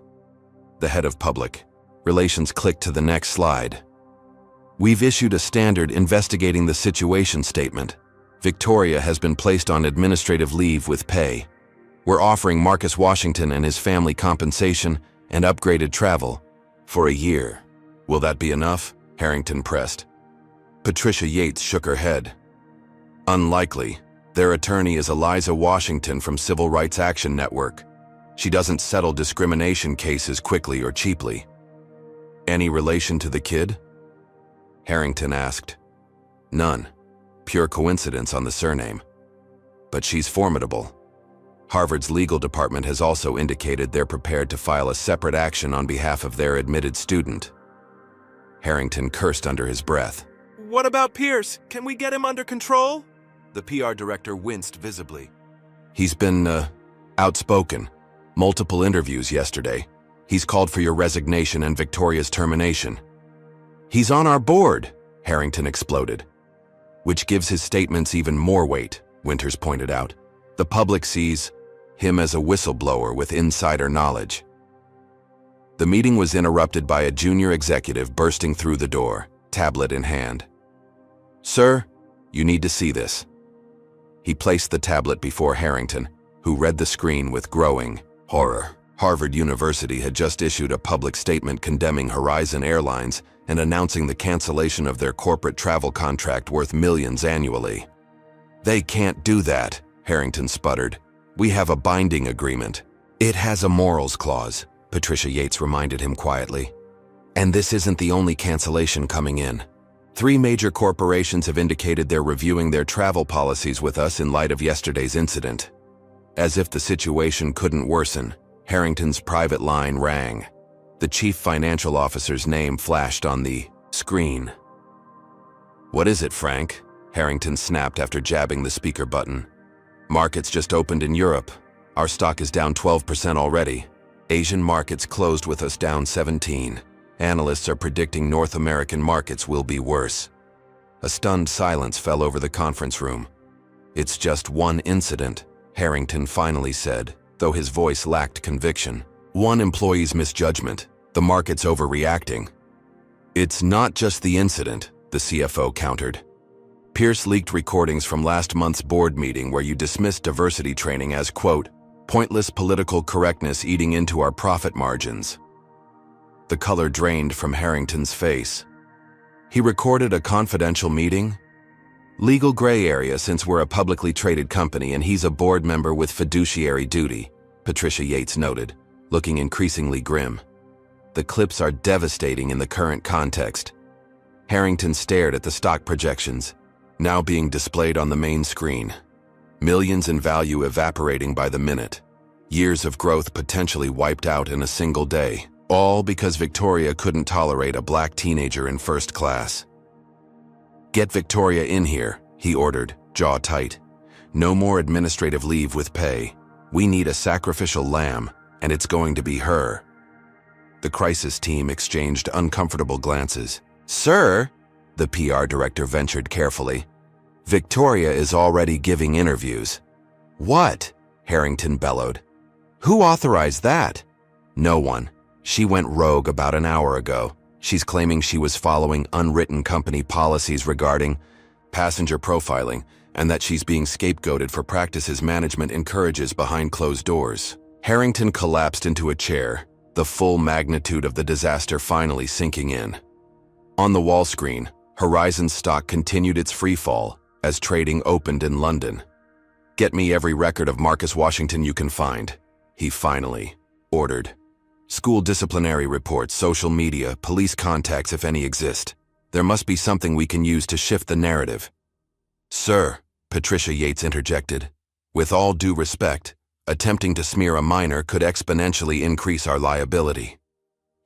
The head of public relations clicked to the next slide. "We've issued a standard investigating the situation statement. Victoria has been placed on administrative leave with pay. We're offering Marcus Washington and his family compensation and upgraded travel for a year." "Will that be enough?" Harrington pressed. Patricia Yates shook her head. "Unlikely. Their attorney is Eliza Washington from Civil Rights Action Network. She doesn't settle discrimination cases quickly or cheaply." "Any relation to the kid?" Harrington asked. "None. Pure coincidence on the surname. But she's formidable. Harvard's legal department has also indicated they're prepared to file a separate action on behalf of their admitted student." Harrington cursed under his breath. "What about Pierce? Can we get him under control?" The PR director winced visibly. "He's been, outspoken. Multiple interviews yesterday. He's called for your resignation and Victoria's termination." "He's on our board," Harrington exploded. "Which gives his statements even more weight," Winters pointed out. "The public sees him as a whistleblower with insider knowledge." The meeting was interrupted by a junior executive bursting through the door, tablet in hand. "Sir, you need to see this." He placed the tablet before Harrington, who read the screen with growing horror. Harvard University had just issued a public statement condemning Horizon Airlines and announcing the cancellation of their corporate travel contract worth millions annually. "They can't do that," Harrington sputtered. "We have a binding agreement." "It has a morals clause," Patricia Yates reminded him quietly. "And this isn't the only cancellation coming in. 3 major corporations have indicated they're reviewing their travel policies with us in light of yesterday's incident." As if the situation couldn't worsen, Harrington's private line rang. The chief financial officer's name flashed on the screen. "What is it, Frank?" Harrington snapped after jabbing the speaker button. "Markets just opened in Europe. Our stock is down 12% already. Asian markets closed with us down 17%. Analysts are predicting North American markets will be worse." A stunned silence fell over the conference room. "It's just one incident," Harrington finally said, though his voice lacked conviction. "One employee's misjudgment. The market's overreacting." "It's not just the incident," the CFO countered. "Pierce leaked recordings from last month's board meeting where you dismissed diversity training as, quote, pointless political correctness eating into our profit margins." The color drained from Harrington's face. "He recorded a confidential meeting?" "Legal gray area since we're a publicly traded company and he's a board member with fiduciary duty," Patricia Yates noted, looking increasingly grim. "The clips are devastating in the current context." Harrington stared at the stock projections, now being displayed on the main screen. Millions in value evaporating by the minute. Years of growth potentially wiped out in a single day. All because Victoria couldn't tolerate a black teenager in first class. "Get Victoria in here," he ordered, jaw tight. "No more administrative leave with pay. We need a sacrificial lamb, and it's going to be her." The crisis team exchanged uncomfortable glances. "Sir," the PR director ventured carefully, "Victoria is already giving interviews." "What?" Harrington bellowed. "Who authorized that?" "No one. She went rogue about an hour ago. She's claiming she was following unwritten company policies regarding passenger profiling and that she's being scapegoated for practices management encourages behind closed doors." Harrington collapsed into a chair, the full magnitude of the disaster finally sinking in. On the wall screen, Horizon stock continued its free fall as trading opened in London. "Get me every record of Marcus Washington you can find," he finally ordered. "School disciplinary reports, social media, police contacts if any exist. There must be something we can use to shift the narrative." "Sir," Patricia Yates interjected, "with all due respect, attempting to smear a minor could exponentially increase our liability."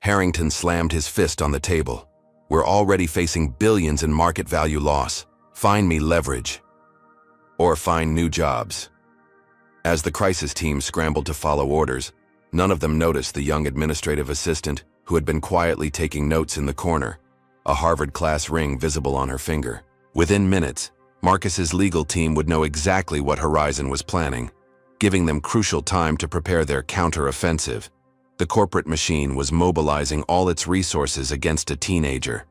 Harrington slammed his fist on the table. "We're already facing billions in market value loss. Find me leverage." or find new jobs. As the crisis team scrambled to follow orders, none of them noticed the young administrative assistant who had been quietly taking notes in the corner, a Harvard class ring visible on her finger. Within minutes, Marcus's legal team would know exactly what Horizon was planning, giving them crucial time to prepare their counter-offensive. The corporate machine was mobilizing all its resources against a teenager.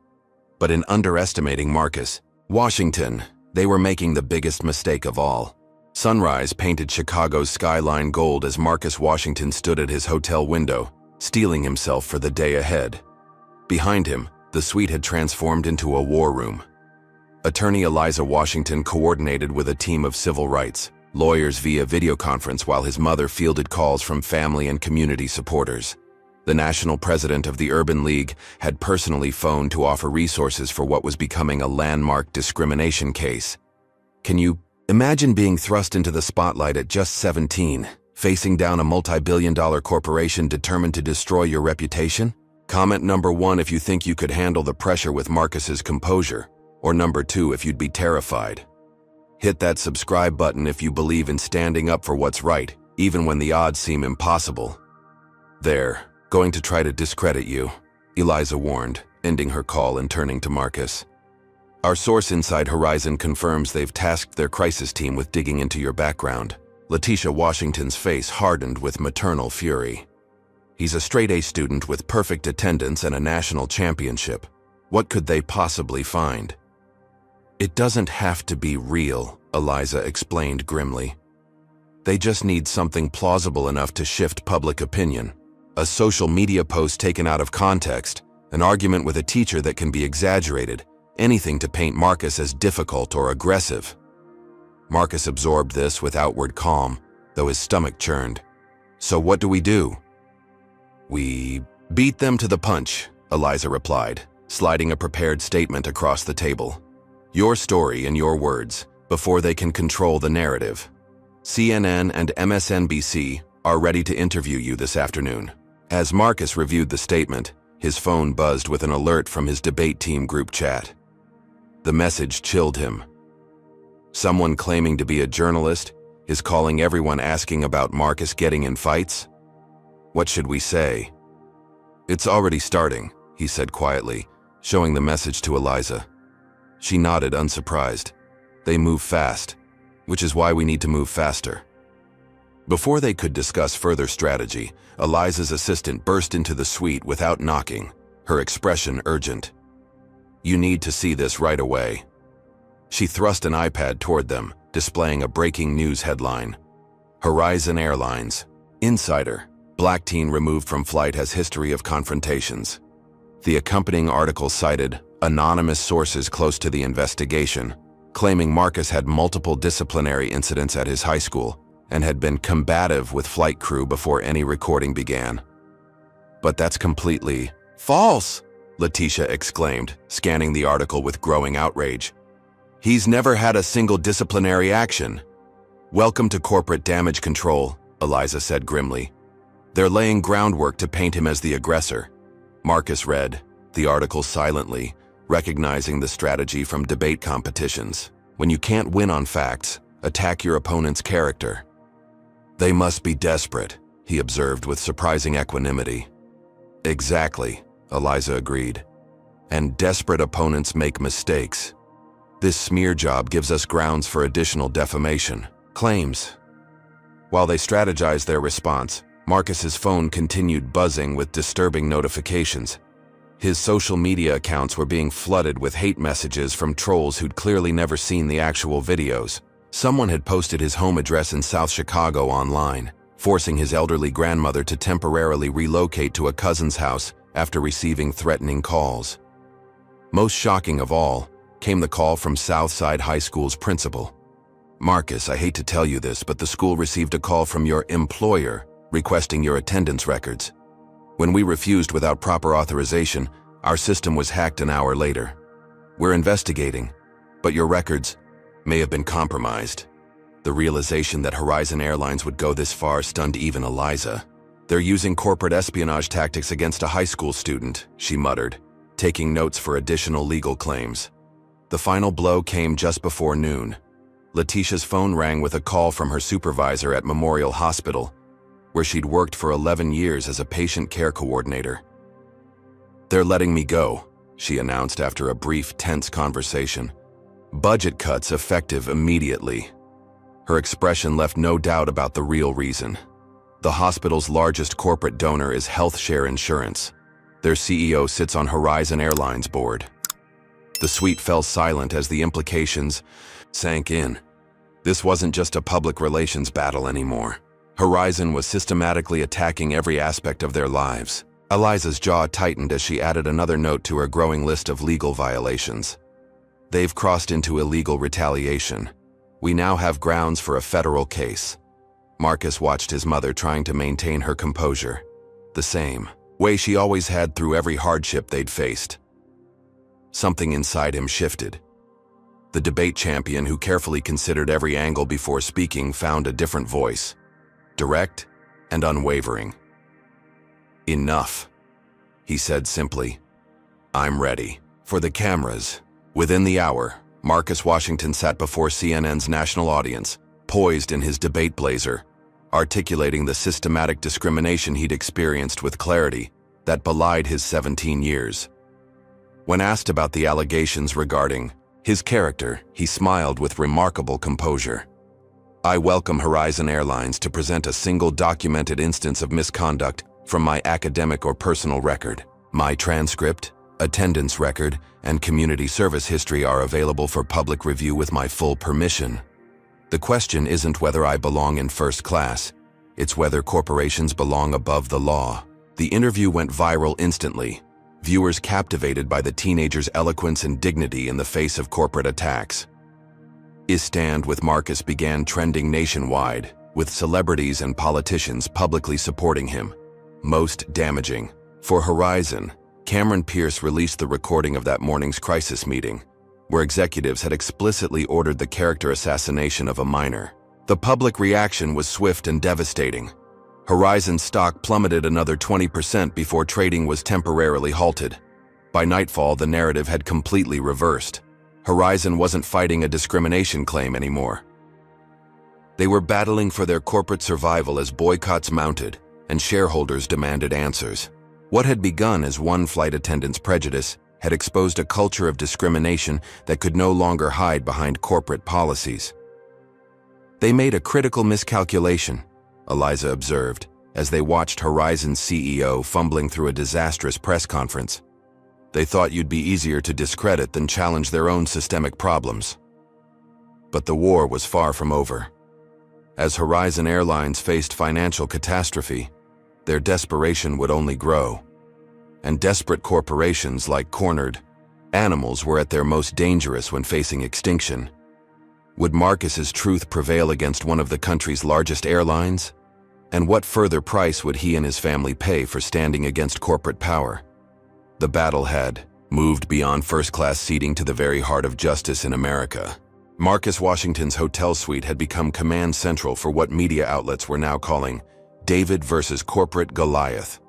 But in underestimating Marcus, Washington, they were making the biggest mistake of all. Sunrise painted Chicago's skyline gold as Marcus Washington stood at his hotel window, steeling himself for the day ahead. Behind him, the suite had transformed into a war room. Attorney Eliza Washington coordinated with a team of civil rights lawyers via video conference while his mother fielded calls from family and community supporters. The national president of the Urban League had personally phoned to offer resources for what was becoming a landmark discrimination case. Can you imagine being thrust into the spotlight at just 17, facing down a multi-billion-dollar corporation determined to destroy your reputation? Comment number 1 if you think you could handle the pressure with Marcus's composure, or number 2 if you'd be terrified. Hit that subscribe button if you believe in standing up for what's right, even when the odds seem impossible. They're going to try to discredit you, Eliza warned, ending her call and turning to Marcus. Our source inside Horizon confirms they've tasked their crisis team with digging into your background. Letitia Washington's face hardened with maternal fury. He's a straight-A student with perfect attendance and a national championship. What could they possibly find? It doesn't have to be real, Eliza explained grimly. They just need something plausible enough to shift public opinion. A social media post taken out of context, an argument with a teacher that can be exaggerated, anything to paint Marcus as difficult or aggressive. Marcus absorbed this with outward calm, though his stomach churned. So what do? We beat them to the punch, Eliza replied, sliding a prepared statement across the table. Your story in your words, before they can control the narrative. CNN and MSNBC are ready to interview you this afternoon. As Marcus reviewed the statement, his phone buzzed with an alert from his debate team group chat. The message chilled him. Someone claiming to be a journalist is calling everyone asking about Marcus getting in fights? What should we say? It's already starting, he said quietly, showing the message to Eliza. She nodded, unsurprised. They move fast, which is why we need to move faster. Before they could discuss further strategy, Eliza's assistant burst into the suite without knocking, her expression urgent. You need to see this right away. She thrust an iPad toward them, displaying a breaking news headline. Horizon Airlines. Insider. Black teen removed from flight has history of confrontations. The accompanying article cited anonymous sources close to the investigation, claiming Marcus had multiple disciplinary incidents at his high school and had been combative with flight crew before any recording began. But that's completely false, Letitia exclaimed, scanning the article with growing outrage. He's never had a single disciplinary action. Welcome to corporate damage control, Eliza said grimly. They're laying groundwork to paint him as the aggressor. Marcus read the article silently, recognizing the strategy from debate competitions. When you can't win on facts, attack your opponent's character. They must be desperate, he observed with surprising equanimity. Exactly, Eliza agreed. And desperate opponents make mistakes. This smear job gives us grounds for additional defamation claims. While they strategized their response, Marcus's phone continued buzzing with disturbing notifications. His social media accounts were being flooded with hate messages from trolls who'd clearly never seen the actual videos. Someone had posted his home address in South Chicago online, forcing his elderly grandmother to temporarily relocate to a cousin's house after receiving threatening calls. Most shocking of all came the call from Southside High School's principal. Marcus, I hate to tell you this, but the school received a call from your employer requesting your attendance records. When we refused without proper authorization, our system was hacked an hour later. We're investigating, but your records may have been compromised. The realization that Horizon Airlines would go this far stunned even Eliza. They're using corporate espionage tactics against a high school student, she muttered, taking notes for additional legal claims. The final blow came just before noon. Letitia's phone rang with a call from her supervisor at Memorial Hospital, where she'd worked for 11 years as a patient care coordinator. "They're letting me go," she announced after a brief, tense conversation. "Budget cuts effective immediately." Her expression left no doubt about the real reason. The hospital's largest corporate donor is HealthShare Insurance. Their CEO sits on Horizon Airlines board. The suite fell silent as the implications sank in. This wasn't just a public relations battle anymore. Horizon was systematically attacking every aspect of their lives. Eliza's jaw tightened as she added another note to her growing list of legal violations. "They've crossed into illegal retaliation. We now have grounds for a federal case." Marcus watched his mother trying to maintain her composure, the same way she always had through every hardship they'd faced. Something inside him shifted. The debate champion who carefully considered every angle before speaking found a different voice, direct and unwavering. "Enough," he said simply. "I'm ready." For the cameras. Within the hour, Marcus Washington sat before CNN's national audience, poised in his debate blazer, articulating the systematic discrimination he'd experienced with clarity that belied his 17 years. When asked about the allegations regarding his character, he smiled with remarkable composure. "I welcome Horizon Airlines to present a single documented instance of misconduct from my academic or personal record. My transcript, attendance record, and community service history are available for public review with my full permission. The question isn't whether I belong in first class, it's whether corporations belong above the law." The interview went viral instantly, viewers captivated by the teenager's eloquence and dignity in the face of corporate attacks. His stand with Marcus began trending nationwide, with celebrities and politicians publicly supporting him. Most damaging. For Horizon, Cameron Pierce released the recording of that morning's crisis meeting, where executives had explicitly ordered the character assassination of a minor. The public reaction was swift and devastating. Horizon's stock plummeted another 20% before trading was temporarily halted. By nightfall, the narrative had completely reversed. Horizon wasn't fighting a discrimination claim anymore. They were battling for their corporate survival as boycotts mounted and shareholders demanded answers. What had begun as one flight attendant's prejudice had exposed a culture of discrimination that could no longer hide behind corporate policies. "They made a critical miscalculation," Eliza observed, as they watched Horizon's CEO fumbling through a disastrous press conference. "They thought you'd be easier to discredit than challenge their own systemic problems." But the war was far from over. As Horizon Airlines faced financial catastrophe, their desperation would only grow. And desperate corporations, like cornered animals, were at their most dangerous when facing extinction. Would Marcus's truth prevail against one of the country's largest airlines? And what further price would he and his family pay for standing against corporate power? The battle had moved beyond first-class seating to the very heart of justice in America. Marcus Washington's hotel suite had become command central for what media outlets were now calling David versus corporate Goliath.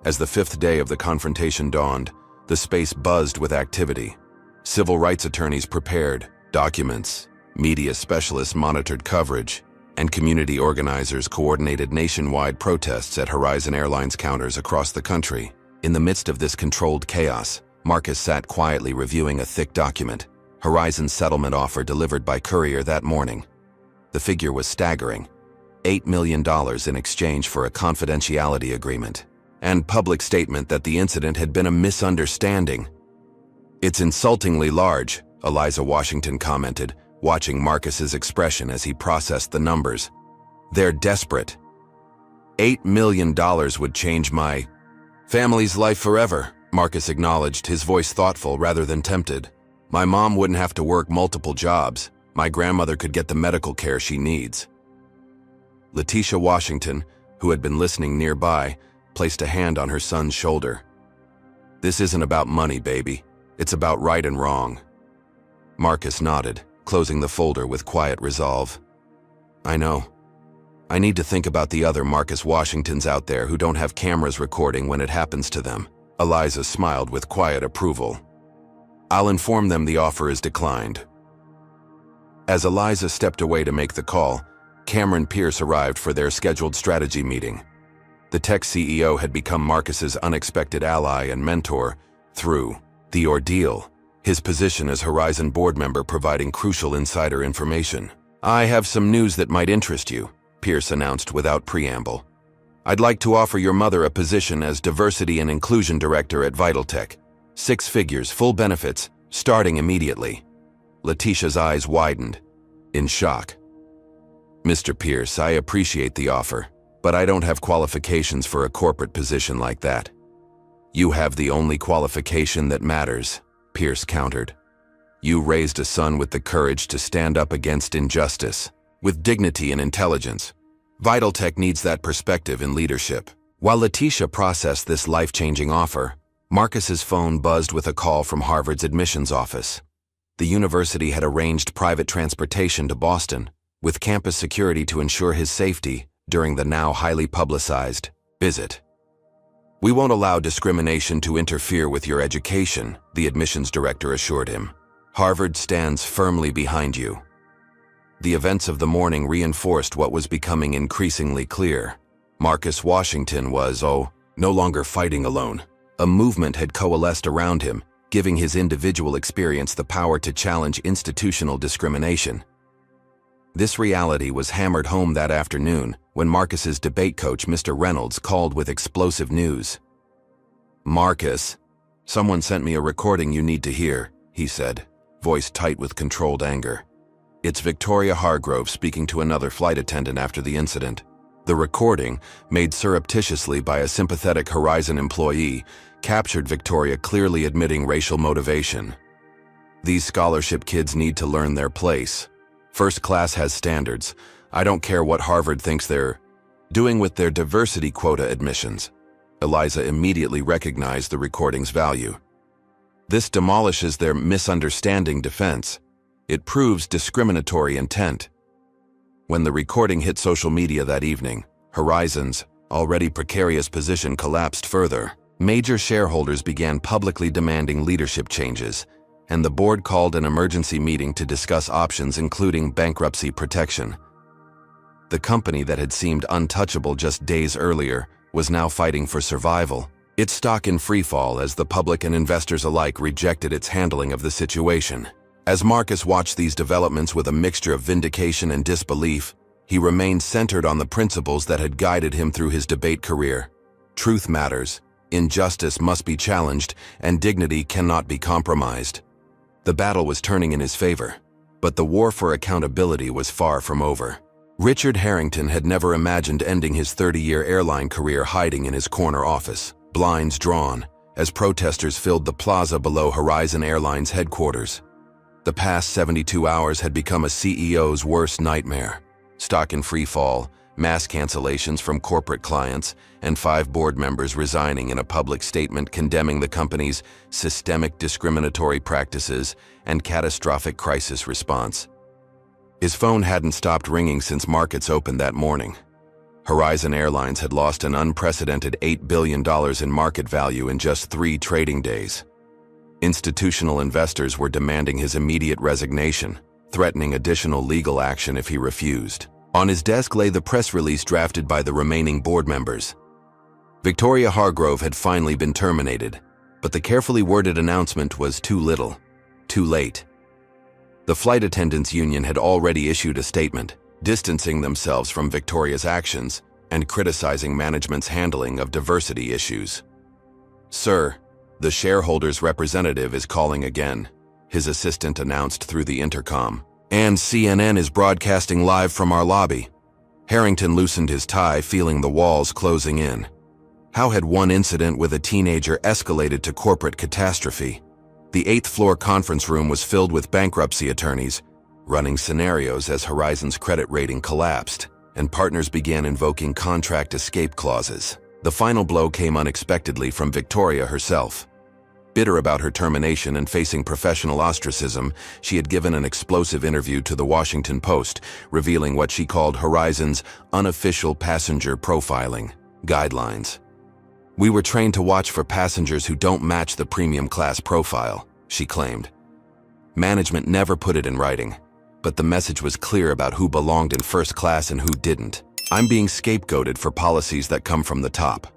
As the fifth day of the confrontation dawned, the space buzzed with activity. Civil rights attorneys prepared documents, media specialists monitored coverage, and community organizers coordinated nationwide protests at Horizon Airlines counters across the country. In the midst of this controlled chaos, Marcus sat quietly reviewing a thick document, Horizon's settlement offer delivered by courier that morning. The figure was staggering: $8 million in exchange for a confidentiality agreement, and public statement that the incident had been a misunderstanding. "It's insultingly large," Eliza Washington commented, watching Marcus's expression as he processed the numbers. "They're desperate. $8 million would change my family's life forever," Marcus acknowledged, his voice thoughtful rather than tempted. "My mom wouldn't have to work multiple jobs. My grandmother could get the medical care she needs." Letitia Washington, who had been listening nearby, placed a hand on her son's shoulder. "This isn't about money, baby. It's about right and wrong." Marcus nodded, closing the folder with quiet resolve. "I know. I need to think about the other Marcus Washingtons out there who don't have cameras recording when it happens to them." Eliza smiled with quiet approval. "I'll inform them the offer is declined." As Eliza stepped away to make the call, Cameron Pierce arrived for their scheduled strategy meeting. The tech CEO had become Marcus's unexpected ally and mentor through the ordeal, his position as Horizon board member providing crucial insider information. "I have some news that might interest you," Pierce announced without preamble. "I'd like to offer your mother a position as Diversity and Inclusion Director at Vitaltech. 6 figures, full benefits, starting immediately." Letitia's eyes widened, in shock. "Mr. Pierce, I appreciate the offer, but I don't have qualifications for a corporate position like that." "You have the only qualification that matters," Pierce countered. "You raised a son with the courage to stand up against injustice, with dignity and intelligence. Vitaltech needs that perspective in leadership." While Letitia processed this life-changing offer, Marcus's phone buzzed with a call from Harvard's admissions office. The university had arranged private transportation to Boston, with campus security to ensure his safety during the now highly publicized visit. "We won't allow discrimination to interfere with your education," the admissions director assured him. "Harvard stands firmly behind you." The events of the morning reinforced what was becoming increasingly clear. Marcus Washington was, no longer fighting alone. A movement had coalesced around him, giving his individual experience the power to challenge institutional discrimination. This reality was hammered home that afternoon when Marcus's debate coach, Mr. Reynolds, called with explosive news. "Marcus, someone sent me a recording you need to hear," he said, voice tight with controlled anger. "It's Victoria Hargrove speaking to another flight attendant after the incident." The recording, made surreptitiously by a sympathetic Horizon employee, captured Victoria clearly admitting racial motivation. "These scholarship kids need to learn their place. First class has standards. I don't care what Harvard thinks they're doing with their diversity quota admissions." Eliza immediately recognized the recording's value. "This demolishes their misunderstanding defense. It proves discriminatory intent." When the recording hit social media that evening, Horizon's already precarious position collapsed further. Major shareholders began publicly demanding leadership changes, and the board called an emergency meeting to discuss options including bankruptcy protection. The company that had seemed untouchable just days earlier was now fighting for survival, its stock in freefall as the public and investors alike rejected its handling of the situation. As Marcus watched these developments with a mixture of vindication and disbelief, he remained centered on the principles that had guided him through his debate career. Truth matters, injustice must be challenged, and dignity cannot be compromised. The battle was turning in his favor, but the war for accountability was far from over. Richard Harrington had never imagined ending his 30-year airline career hiding in his corner office, blinds drawn, as protesters filled the plaza below Horizon Airlines headquarters. The past 72 hours had become a CEO's worst nightmare. Stock in free fall, mass cancellations from corporate clients, and 5 board members resigning in a public statement condemning the company's systemic discriminatory practices and catastrophic crisis response. His phone hadn't stopped ringing since markets opened that morning. Horizon Airlines had lost an unprecedented $8 billion in market value in just 3 trading days. Institutional investors were demanding his immediate resignation, threatening additional legal action if he refused. On his desk lay the press release drafted by the remaining board members. Victoria Hargrove had finally been terminated, but the carefully worded announcement was too little, too late. The flight attendants union had already issued a statement, distancing themselves from Victoria's actions and criticizing management's handling of diversity issues. "Sir, the shareholders' representative is calling again," his assistant announced through the intercom. "And CNN is broadcasting live from our lobby." Harrington loosened his tie, feeling the walls closing in. How had one incident with a teenager escalated to corporate catastrophe? The 8th floor conference room was filled with bankruptcy attorneys, running scenarios as Horizon's credit rating collapsed, and partners began invoking contract escape clauses. The final blow came unexpectedly from Victoria herself. Bitter about her termination and facing professional ostracism, she had given an explosive interview to the Washington Post, revealing what she called Horizon's unofficial passenger profiling guidelines. "We were trained to watch for passengers who don't match the premium class profile," she claimed. "Management never put it in writing. But the message was clear about who belonged in first class and who didn't. I'm being scapegoated for policies that come from the top.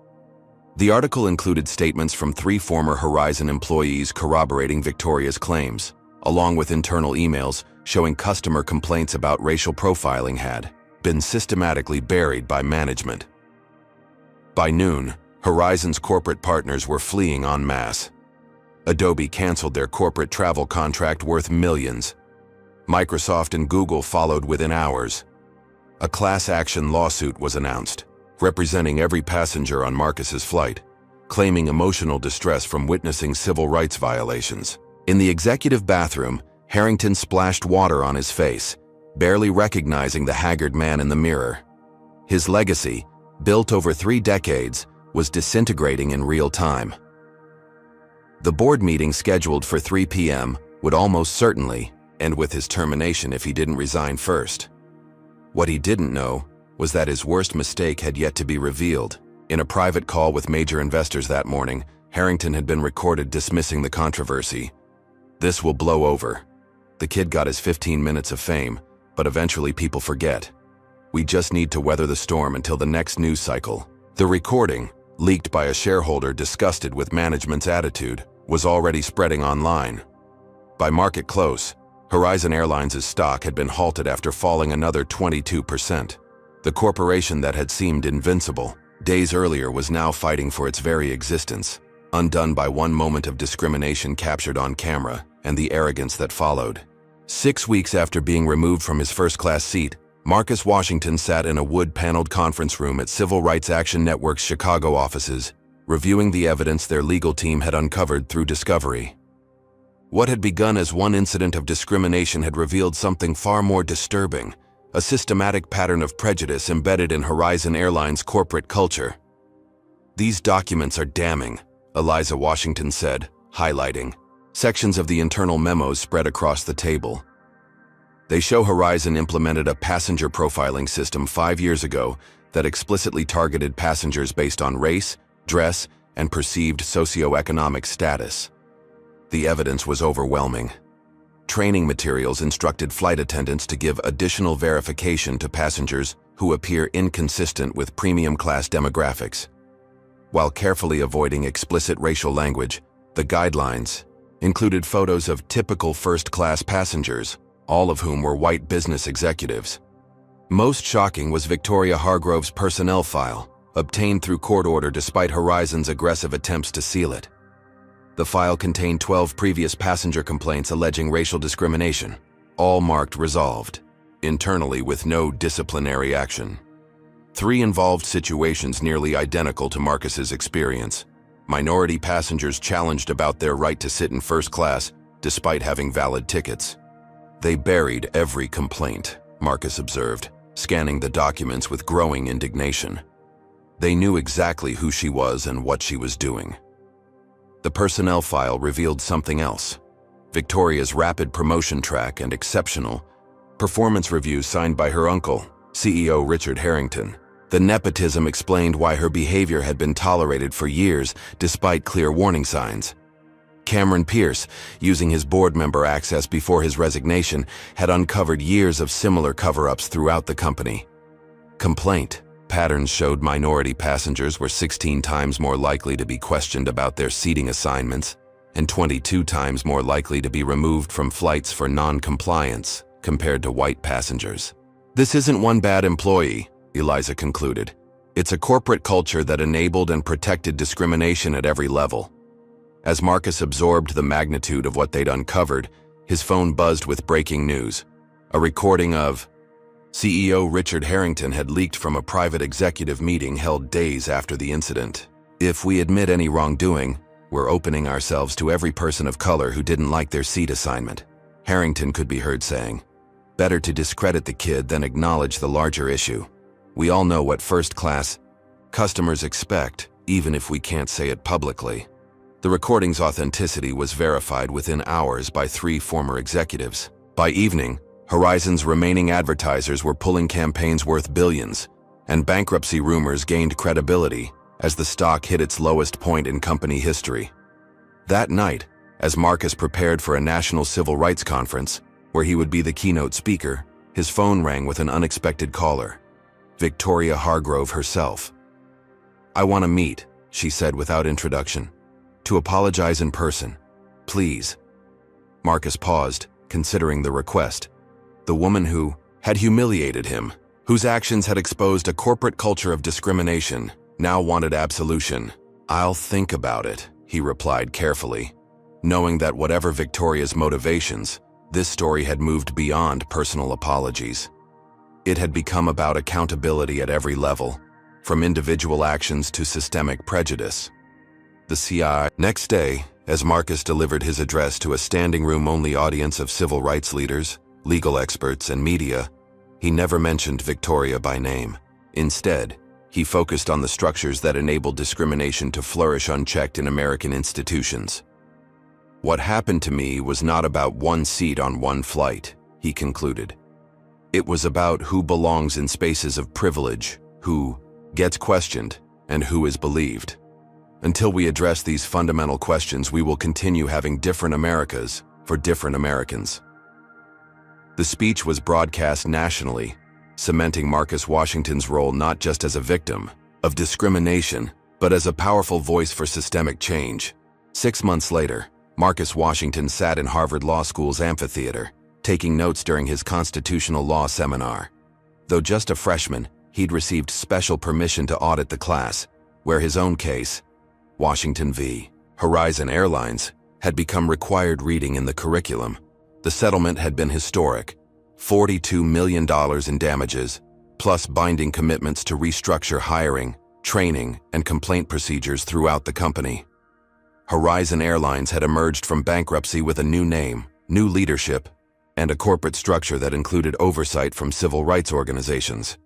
The article included statements from 3 former Horizon employees corroborating Victoria's claims, along with internal emails showing customer complaints about racial profiling had been systematically buried by management. By noon, Horizon's corporate partners were fleeing en masse. Adobe canceled their corporate travel contract worth millions. Microsoft and Google followed within hours. A class action lawsuit was announced, representing every passenger on Marcus's flight, claiming emotional distress from witnessing civil rights violations. In the executive bathroom, Harrington splashed water on his face, barely recognizing the haggard man in the mirror. His legacy, built over 3 decades, was disintegrating in real time. The board meeting scheduled for 3 p.m. would almost certainly end with his termination if he didn't resign first. What he didn't know was that his worst mistake had yet to be revealed. In a private call with major investors that morning, Harrington had been recorded dismissing the controversy. "This will blow over. The kid got his 15 minutes of fame, but eventually people forget. We just need to weather the storm until the next news cycle." The recording, leaked by a shareholder disgusted with management's attitude, was already spreading online. By market close, Horizon Airlines' stock had been halted after falling another 22%. The corporation that had seemed invincible days earlier was now fighting for its very existence, undone by one moment of discrimination captured on camera and the arrogance that followed. 6 weeks after being removed from his first-class seat, Marcus Washington sat in a wood-paneled conference room at Civil Rights Action Network's Chicago offices, reviewing the evidence their legal team had uncovered through discovery. What had begun as one incident of discrimination had revealed something far more disturbing, a systematic pattern of prejudice embedded in Horizon Airlines' corporate culture. "These documents are damning," Eliza Washington said, highlighting. Sections of the internal memos spread across the table. They show Horizon implemented a passenger profiling system 5 years ago that explicitly targeted passengers based on race, dress, and perceived socioeconomic status. The evidence was overwhelming. Training materials instructed flight attendants to give additional verification to passengers who appear inconsistent with premium class demographics. While carefully avoiding explicit racial language, the guidelines included photos of typical first-class passengers, all of whom were white business executives. Most shocking was Victoria Hargrove's personnel file, obtained through court order despite Horizon's aggressive attempts to seal it. The file contained 12 previous passenger complaints alleging racial discrimination, all marked resolved, internally with no disciplinary action. 3 involved situations nearly identical to Marcus's experience. Minority passengers challenged about their right to sit in first class despite having valid tickets. "They buried every complaint," Marcus observed, scanning the documents with growing indignation. "They knew exactly who she was and what she was doing." The personnel file revealed something else. Victoria's rapid promotion track and exceptional performance reviews signed by her uncle, CEO Richard Harrington. The nepotism explained why her behavior had been tolerated for years despite clear warning signs. Cameron Pierce, using his board member access before his resignation, had uncovered years of similar cover-ups throughout the company. Complaint patterns showed minority passengers were 16 times more likely to be questioned about their seating assignments and 22 times more likely to be removed from flights for non-compliance compared to white passengers. "This isn't one bad employee," Eliza concluded. "It's a corporate culture that enabled and protected discrimination at every level." As Marcus absorbed the magnitude of what they'd uncovered, his phone buzzed with breaking news. A recording of CEO Richard Harrington had leaked from a private executive meeting held days after the incident. "If we admit any wrongdoing, we're opening ourselves to every person of color who didn't like their seat assignment," Harrington could be heard saying. "Better to discredit the kid than acknowledge the larger issue. We all know what first-class customers expect, even if we can't say it publicly." The recording's authenticity was verified within hours by 3 former executives. By evening, Horizon's remaining advertisers were pulling campaigns worth billions, and bankruptcy rumors gained credibility as the stock hit its lowest point in company history. That night, as Marcus prepared for a national civil rights conference, where he would be the keynote speaker, his phone rang with an unexpected caller. Victoria Hargrove herself. "I want to meet," she said without introduction. "To apologize in person. Please." Marcus paused, considering the request. The woman who had humiliated him, whose actions had exposed a corporate culture of discrimination, now wanted absolution. "I'll think about it," he replied carefully, knowing that whatever Victoria's motivations, this story had moved beyond personal apologies. It had become about accountability at every level, from individual actions to systemic prejudice. The CI. Next day, as Marcus delivered his address to a standing room-only audience of civil rights leaders, legal experts, and media, he never mentioned Victoria by name. Instead, he focused on the structures that enabled discrimination to flourish unchecked in American institutions. "What happened to me was not about one seat on one flight," he concluded. "It was about who belongs in spaces of privilege, who gets questioned, and who is believed. Until we address these fundamental questions, we will continue having different Americas for different Americans." The speech was broadcast nationally, cementing Marcus Washington's role not just as a victim of discrimination, but as a powerful voice for systemic change. 6 months later, Marcus Washington sat in Harvard Law School's amphitheater, taking notes during his constitutional law seminar. Though just a freshman, he'd received special permission to audit the class, where his own case, Washington v. Horizon Airlines, had become required reading in the curriculum. The settlement had been historic: $42 million in damages, plus binding commitments to restructure hiring, training, and complaint procedures throughout the company. Horizon Airlines had emerged from bankruptcy with a new name, new leadership, and a corporate structure that included oversight from civil rights organizations.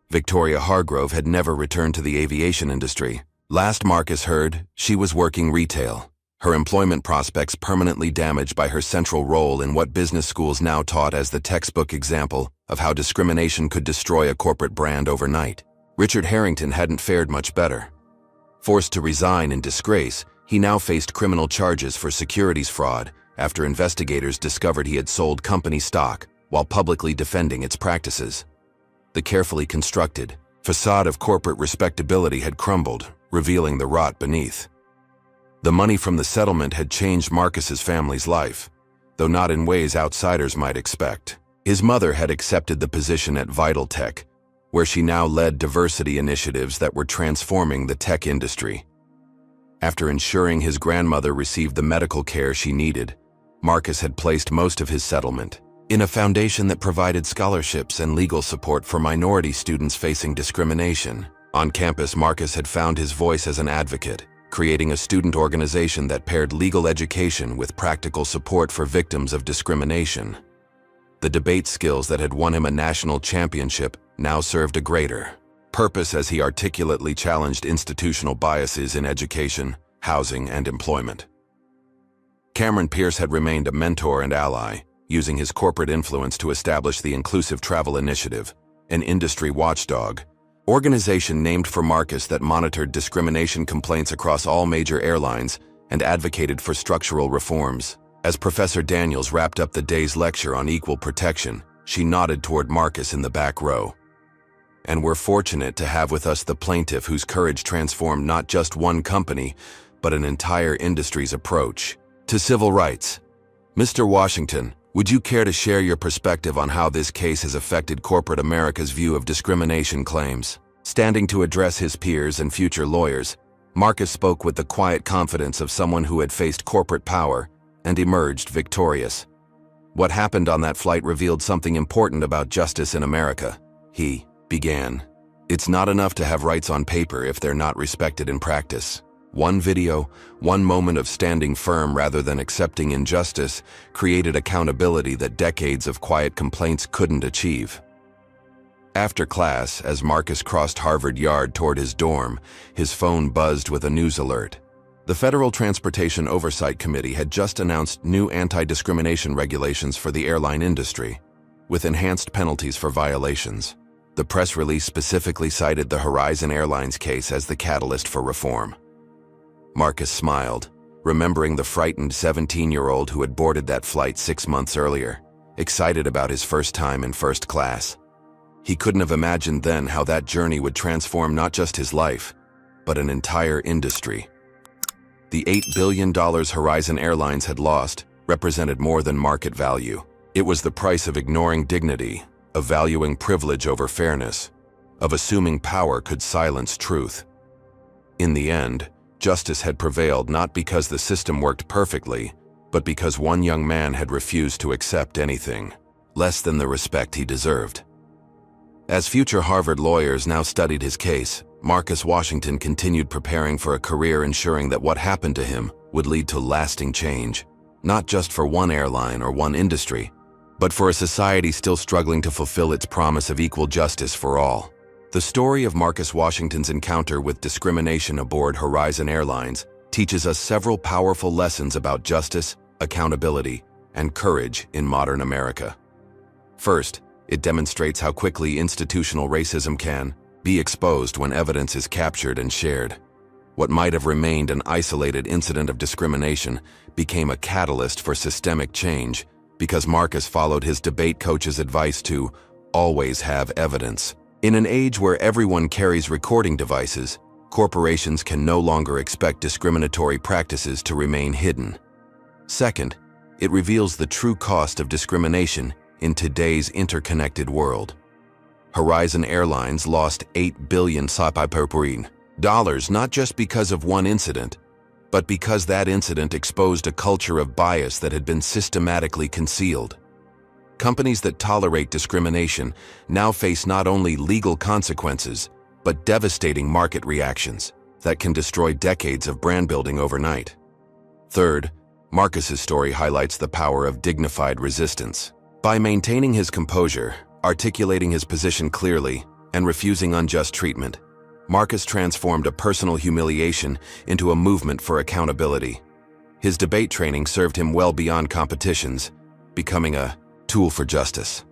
Victoria Hargrove had never returned to the aviation industry. Last Marcus heard, she was working retail, her employment prospects permanently damaged by her central role in what business schools now taught as the textbook example of how discrimination could destroy a corporate brand overnight. Richard Harrington hadn't fared much better. Forced to resign in disgrace, he now faced criminal charges for securities fraud after investigators discovered he had sold company stock while publicly defending its practices. The carefully constructed facade of corporate respectability had crumbled, revealing the rot beneath. The money from the settlement had changed Marcus's family's life, though not in ways outsiders might expect. His mother had accepted the position at Vital Tech, where she now led diversity initiatives that were transforming the tech industry. After ensuring his grandmother received the medical care she needed, Marcus had placed most of his settlement in a foundation that provided scholarships and legal support for minority students facing discrimination. On campus, Marcus had found his voice as an advocate, creating a student organization that paired legal education with practical support for victims of discrimination. The debate skills that had won him a national championship now served a greater purpose as he articulately challenged institutional biases in education, housing, and employment. Cameron Pierce had remained a mentor and ally, using his corporate influence to establish the Inclusive Travel Initiative, an industry watchdog organization named for Marcus that monitored discrimination complaints across all major airlines and advocated for structural reforms. As Professor Daniels wrapped up the day's lecture on equal protection, she nodded toward Marcus in the back row. "And we're fortunate to have with us the plaintiff whose courage transformed not just one company, but an entire industry's approach to civil rights. Mr. Washington, would you care to share your perspective on how this case has affected corporate America's view of discrimination claims?" Standing to address his peers and future lawyers, Marcus spoke with the quiet confidence of someone who had faced corporate power and emerged victorious. "What happened on that flight revealed something important about justice in America," he began. "It's not enough to have rights on paper if they're not respected in practice. One video, one moment of standing firm rather than accepting injustice created accountability that decades of quiet complaints couldn't achieve." After class, as Marcus crossed Harvard Yard toward his dorm, his phone buzzed with a news alert. The Federal Transportation Oversight Committee had just announced new anti-discrimination regulations for the airline industry, with enhanced penalties for violations. The press release specifically cited the Horizon Airlines case as the catalyst for reform. Marcus smiled, remembering the frightened 17-year-old who had boarded that flight 6 months earlier, excited about his first time in first class. He couldn't have imagined then how that journey would transform not just his life, but an entire industry. The $8 billion Horizon Airlines had lost represented more than market value. It was the price of ignoring dignity, of valuing privilege over fairness, of assuming power could silence truth. In the end, justice had prevailed not because the system worked perfectly, but because one young man had refused to accept anything less than the respect he deserved. As future Harvard lawyers now studied his case, Marcus Washington continued preparing for a career ensuring that what happened to him would lead to lasting change, not just for one airline or one industry, but for a society still struggling to fulfill its promise of equal justice for all. The story of Marcus Washington's encounter with discrimination aboard Horizon Airlines teaches us several powerful lessons about justice, accountability, and courage in modern America. First, it demonstrates how quickly institutional racism can be exposed when evidence is captured and shared. What might have remained an isolated incident of discrimination became a catalyst for systemic change because Marcus followed his debate coach's advice to always have evidence. In an age where everyone carries recording devices, corporations can no longer expect discriminatory practices to remain hidden. Second, it reveals the true cost of discrimination in today's interconnected world. Horizon Airlines lost $8 billion not just because of one incident, but because that incident exposed a culture of bias that had been systematically concealed. Companies that tolerate discrimination now face not only legal consequences, but devastating market reactions that can destroy decades of brand building overnight. Third, Marcus's story highlights the power of dignified resistance. By maintaining his composure, articulating his position clearly, and refusing unjust treatment, Marcus transformed a personal humiliation into a movement for accountability. His debate training served him well beyond competitions, becoming a tool for justice.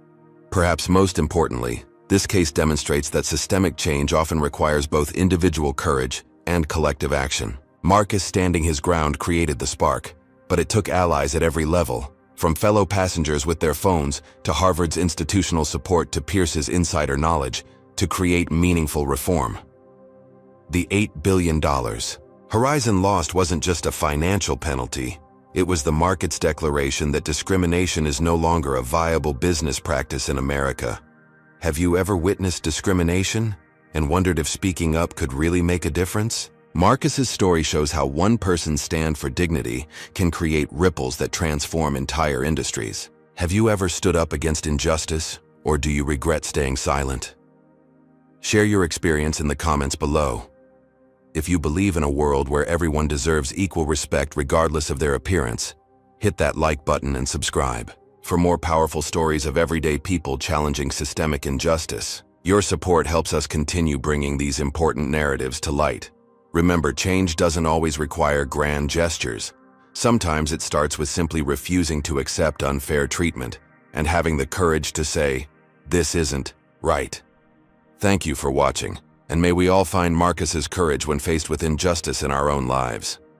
Perhaps most importantly, this case demonstrates that systemic change often requires both individual courage and collective action. Marcus standing his ground created the spark, but it took allies at every level, from fellow passengers with their phones to Harvard's institutional support to Pierce's insider knowledge, to create meaningful reform. The $8 billion Horizon lost wasn't just a financial penalty. It was the market's declaration that discrimination is no longer a viable business practice in America. Have you ever witnessed discrimination and wondered if speaking up could really make a difference? Marcus's story shows how one person's stand for dignity can create ripples that transform entire industries. Have you ever stood up against injustice, or do you regret staying silent? Share your experience in the comments below. If you believe in a world where everyone deserves equal respect regardless of their appearance, hit that like button and subscribe. For more powerful stories of everyday people challenging systemic injustice, your support helps us continue bringing these important narratives to light. Remember, change doesn't always require grand gestures. Sometimes it starts with simply refusing to accept unfair treatment and having the courage to say, "This isn't right." Thank you for watching, and may we all find Marcus's courage when faced with injustice in our own lives.